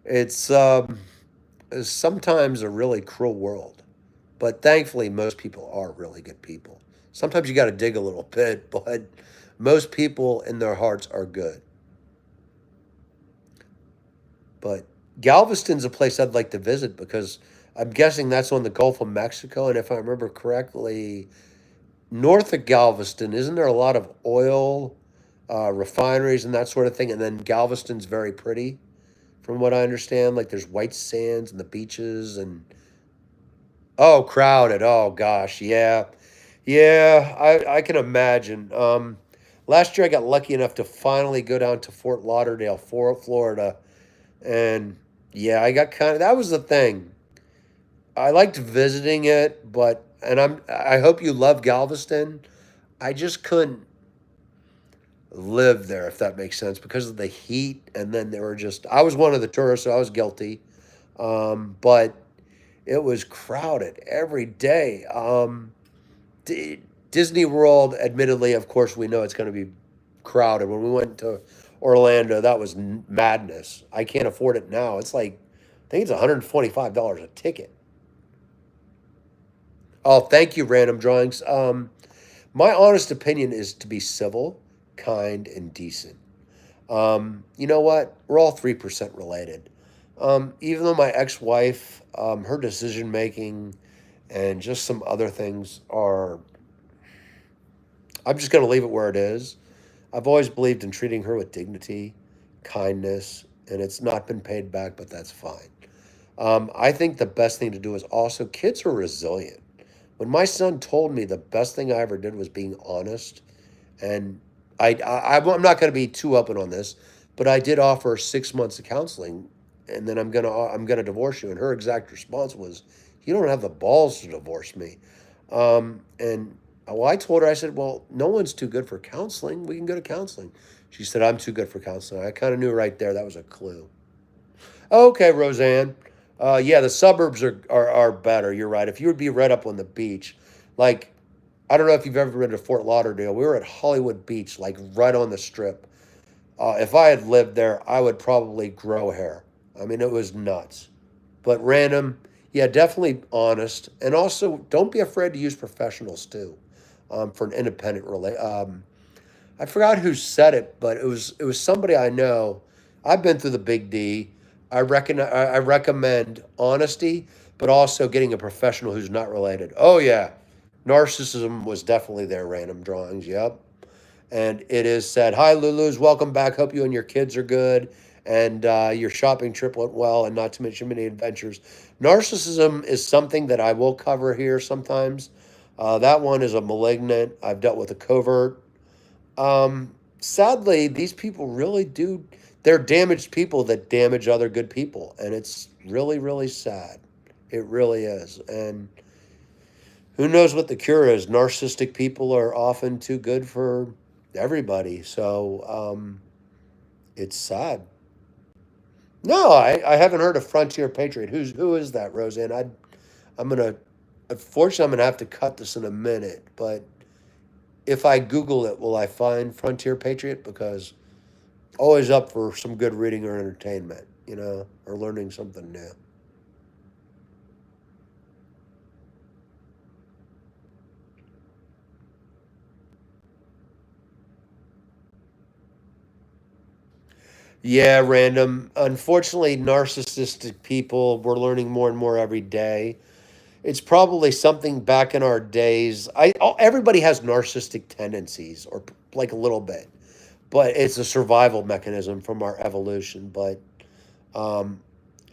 it's sometimes a really cruel world, but thankfully most people are really good people. Sometimes you got to dig a little bit, but most people in their hearts are good. But Galveston's a place I'd like to visit, because I'm guessing that's on the Gulf of Mexico, and if I remember correctly, north of Galveston, isn't there a lot of oil refineries and that sort of thing? And then Galveston's very pretty, from what I understand. Like there's white sands and the beaches and oh, crowded. Oh gosh, yeah, yeah. I can imagine. Last year I got lucky enough to finally go down to Fort Lauderdale, Florida, and yeah, I got kind of that was the thing. I liked visiting it, but and I hope you love Galveston. I just couldn't live there, if that makes sense, because of the heat. And then they were just, I was one of the tourists, so I was guilty. But it was crowded every day. D- Disney World, admittedly, of course, we know it's going to be crowded. When we went to Orlando, that was madness. I can't afford it now. It's like, I think it's $125 a ticket. Oh, thank you, Random Drawings. My honest opinion is to be civil, kind, and decent. You know what? We're all 3% related. Even though my ex wife, her decision making and just some other things are, I'm just going to leave it where it is. I've always believed in treating her with dignity, kindness, and it's not been paid back, but that's fine. I think the best thing to do is also, kids are resilient. When my son told me the best thing I ever did was being honest, and I'm not going to be too open on this, but I did offer 6 months of counseling, and then I'm gonna divorce you. And her exact response was, "You don't have the balls to divorce me." And well, I told her, I said, "Well, no one's too good for counseling. We can go to counseling." She said, "I'm too good for counseling." I kind of knew right there that was a clue. Okay, Roseanne. Yeah, the suburbs are better. You're right. If you would be right up on the beach, like I don't know if you've ever been to Fort Lauderdale. We were at Hollywood Beach, like right on the strip. If I had lived there, I would probably grow hair. I mean, it was nuts. But random, yeah, definitely honest, and also don't be afraid to use professionals too, for an independent relate. I forgot who said it, but it was somebody I know. I've been through the big D. I recommend honesty, but also getting a professional who's not related. Oh yeah, narcissism was definitely there. Random drawings. Yep. And it is said, "Hi Lulu's, welcome back. Hope you and your kids are good, and your shopping trip went well, and not to mention many adventures." Narcissism is something that I will cover here sometimes. That one is a malignant. I've dealt with a covert. Sadly, these people really do. They're damaged people that damage other good people, and it's really, really sad. It really is. And Who knows what the cure is? Narcissistic people are often too good for everybody. So it's sad. No, I haven't heard of Frontier Patriot. Who is that, Roseanne? I'm gonna unfortunately I'm gonna have to cut this in a minute, but if I Google it, will I find Frontier Patriot? Because always up for some good reading or entertainment, or learning something new. Yeah, random. Unfortunately, narcissistic people, we're learning more and more every day. It's probably something back in our days. Everybody has narcissistic tendencies, or like a little bit, but it's a survival mechanism from our evolution. But um,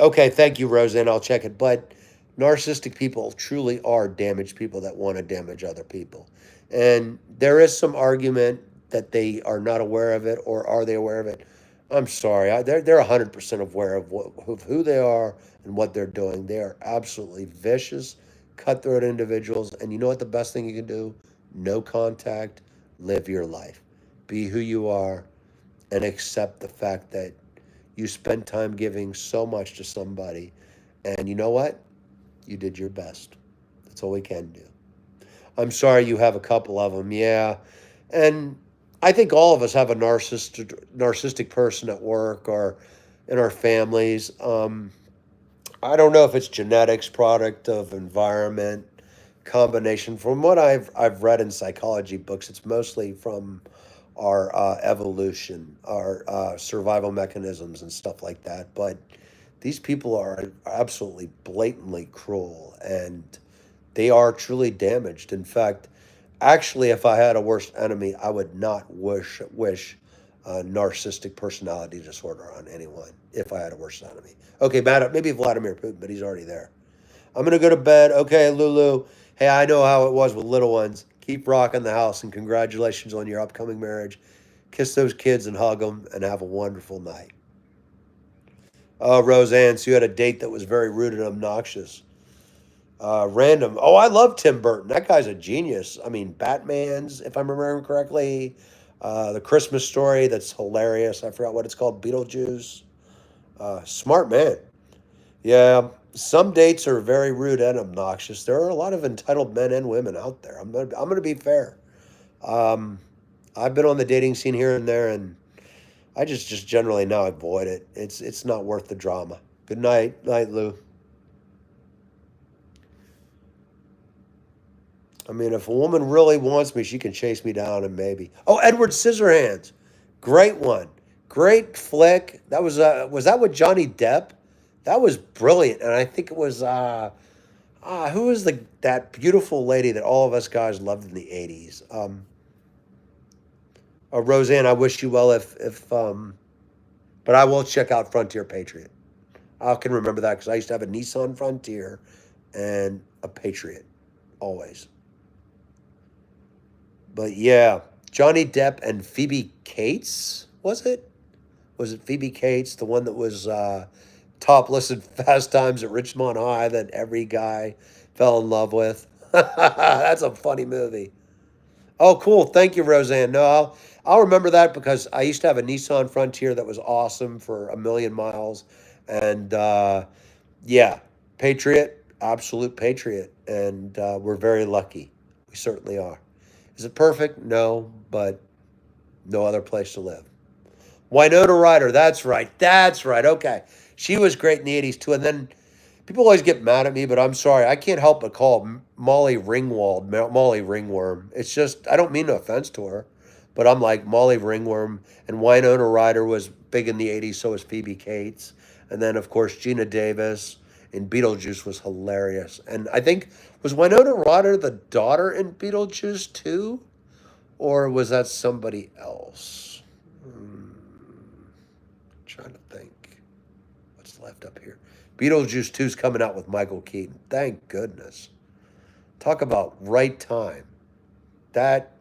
okay, thank you, Roseanne. I'll check it. But narcissistic people truly are damaged people that want to damage other people. And there is some argument that they are not aware of it, or are they aware of it? I'm sorry. They're 100% aware of who they are and what they're doing. They are absolutely vicious, cutthroat individuals. And you know what the best thing you can do? No contact, live your life. Be who you are, and accept the fact that you spent time giving so much to somebody. And you know what? You did your best. That's all we can do. I'm sorry you have a couple of them. Yeah. And I think all of us have a narcissistic person at work or in our families. I don't know if it's genetics, product of environment, combination. From what I've read in psychology books, it's mostly from our evolution, our survival mechanisms, and stuff like that. But these people are absolutely blatantly cruel, and they are truly damaged. In fact, actually, if I had a worst enemy, I would not wish narcissistic personality disorder on anyone if I had a worst enemy. Okay, Matt, maybe Vladimir Putin, but he's already there. I'm gonna go to bed. Okay, Lulu. Hey, I know how it was with little ones. Keep rocking the house, and congratulations on your upcoming marriage. Kiss those kids and hug them, and have a wonderful night. Oh, Roseanne, so you had a date that was very rude and obnoxious. Random. Oh, I love Tim Burton. That guy's a genius. I mean, Batman's, if I'm remembering correctly. The Christmas Story, that's hilarious. I forgot what it's called. Beetlejuice. Smart man. Yeah, some dates are very rude and obnoxious. There are a lot of entitled men and women out there. I'm gonna be fair. Um, I've been on the dating scene here and there, and I just generally now avoid it. It's not worth the drama. Good night, Lou. I mean, if a woman really wants me, she can chase me down and maybe. Oh, Edward Scissorhands, great one, great flick. That was that with Johnny Depp? That was brilliant, and I think it was who was the that beautiful lady that all of us guys loved in the '80s? Roseanne, I wish you well but I will check out Frontier Patriot. I can remember that because I used to have a Nissan Frontier and a Patriot always. But yeah, Johnny Depp and Phoebe Cates, was it? Was it Phoebe Cates, the one that was topless in Fast Times at Richmond High that every guy fell in love with? That's a funny movie. Oh, cool. Thank you, Roseanne. No, I'll remember that because I used to have a Nissan Frontier that was awesome for a million miles. And yeah, Patriot, absolute Patriot. And we're very lucky. We certainly are. Is it perfect? No, but no other place to live. Winona Ryder, that's right. That's right. Okay. She was great in the 80s too. And then people always get mad at me, but I'm sorry. I can't help but call Molly Ringwald Molly Ringworm. It's just, I don't mean no offense to her, but I'm like Molly Ringworm. And Winona Ryder was big in the 80s, so was Phoebe Cates. And then, of course, Gina Davis in Beetlejuice was hilarious. And I think, was Winona Ryder the daughter in Beetlejuice too? Or was that somebody else? Trying to think what's left up here. Beetlejuice 2's coming out with Michael Keaton. Thank goodness. Talk about right time. That,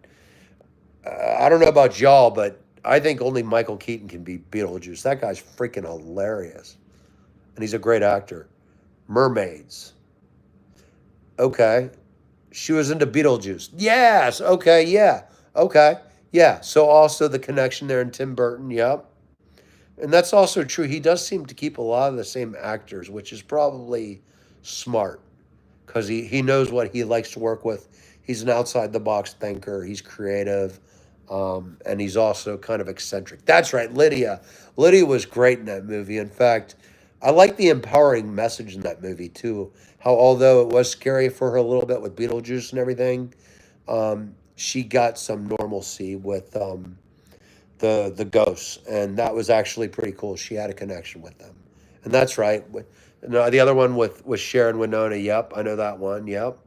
I don't know about y'all, but I think only Michael Keaton can be Beetlejuice. That guy's freaking hilarious. And he's a great actor. Mermaids. Okay. She was into Beetlejuice. Yes. Okay. Yeah. Okay. Yeah. So also the connection there in Tim Burton. Yep. And that's also true. He does seem to keep a lot of the same actors, which is probably smart because he knows what he likes to work with. He's an outside the box thinker. He's creative, and he's also kind of eccentric. That's right, Lydia. Lydia was great in that movie. In fact, I like the empowering message in that movie too. How although it was scary for her a little bit with Beetlejuice and everything, she got some normalcy with the ghosts, and that was actually pretty cool. She had a connection with them, and that's right. No, the other one with Sharon Winona. Yep, I know that one. Yep,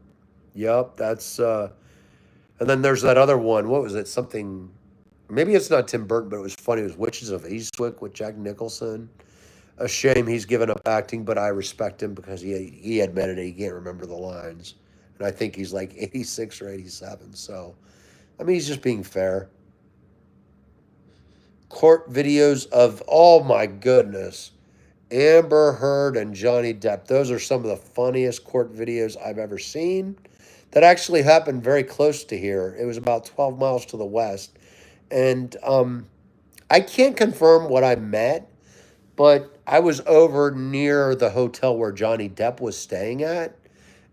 yep. That's and then there's that other one. What was it? Something. Maybe it's not Tim Burton, but it was funny. It was Witches of Eastwick with Jack Nicholson. A shame he's given up acting, but I respect him because he admitted it. He can't remember the lines, and I think he's like 86 or 87. So I mean, he's just being fair. Court videos of, oh my goodness, Amber Heard and Johnny Depp. Those are some of the funniest court videos I've ever seen. That actually happened very close to here. It was about 12 miles to the west. And I can't confirm what I met, but I was over near the hotel where Johnny Depp was staying at.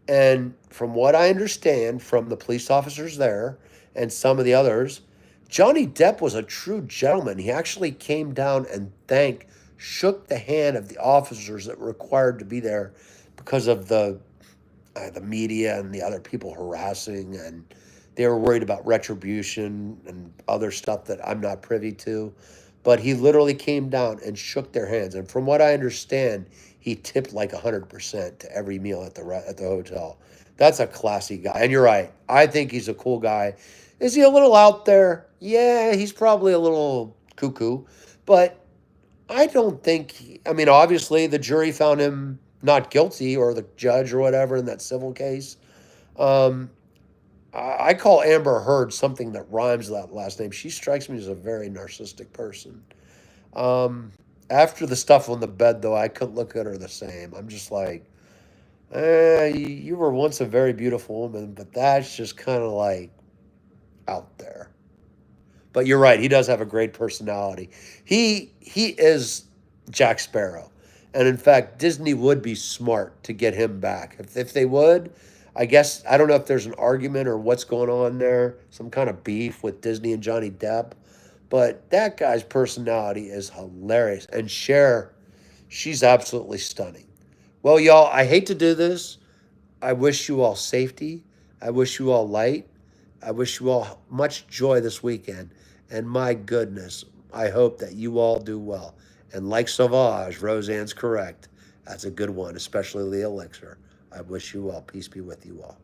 And from what I understand from the police officers there and some of the others, Johnny Depp was a true gentleman. He actually came down and shook the hand of the officers that were required to be there because of the media and the other people harassing, and they were worried about retribution and other stuff that I'm not privy to. But he literally came down and shook their hands, and from what I understand, he tipped like 100% to every meal at the hotel. That's a classy guy, and you're right. I think he's a cool guy. Is he a little out there? Yeah, he's probably a little cuckoo, but I don't think. I mean, obviously, the jury found him not guilty, or the judge or whatever in that civil case. Um, I call Amber Heard something that rhymes with that last name. She strikes me as a very narcissistic person. Um, After the stuff on the bed, though, I couldn't look at her the same. I'm just like, you were once a very beautiful woman, but that's just kind of like out there. But you're right. He does have a great personality. He is Jack Sparrow, and in fact, Disney would be smart to get him back if they would. I guess I don't know if there's an argument or what's going on there, some kind of beef with Disney and Johnny Depp, but that guy's personality is hilarious. And Cher, she's absolutely stunning. Well, y'all, I hate to do this. I wish you all safety. I wish you all light. I wish you all much joy this weekend. And my goodness, I hope that you all do well. And like Sauvage, Roseanne's correct. That's a good one, especially the elixir. I wish you well. Peace be with you all.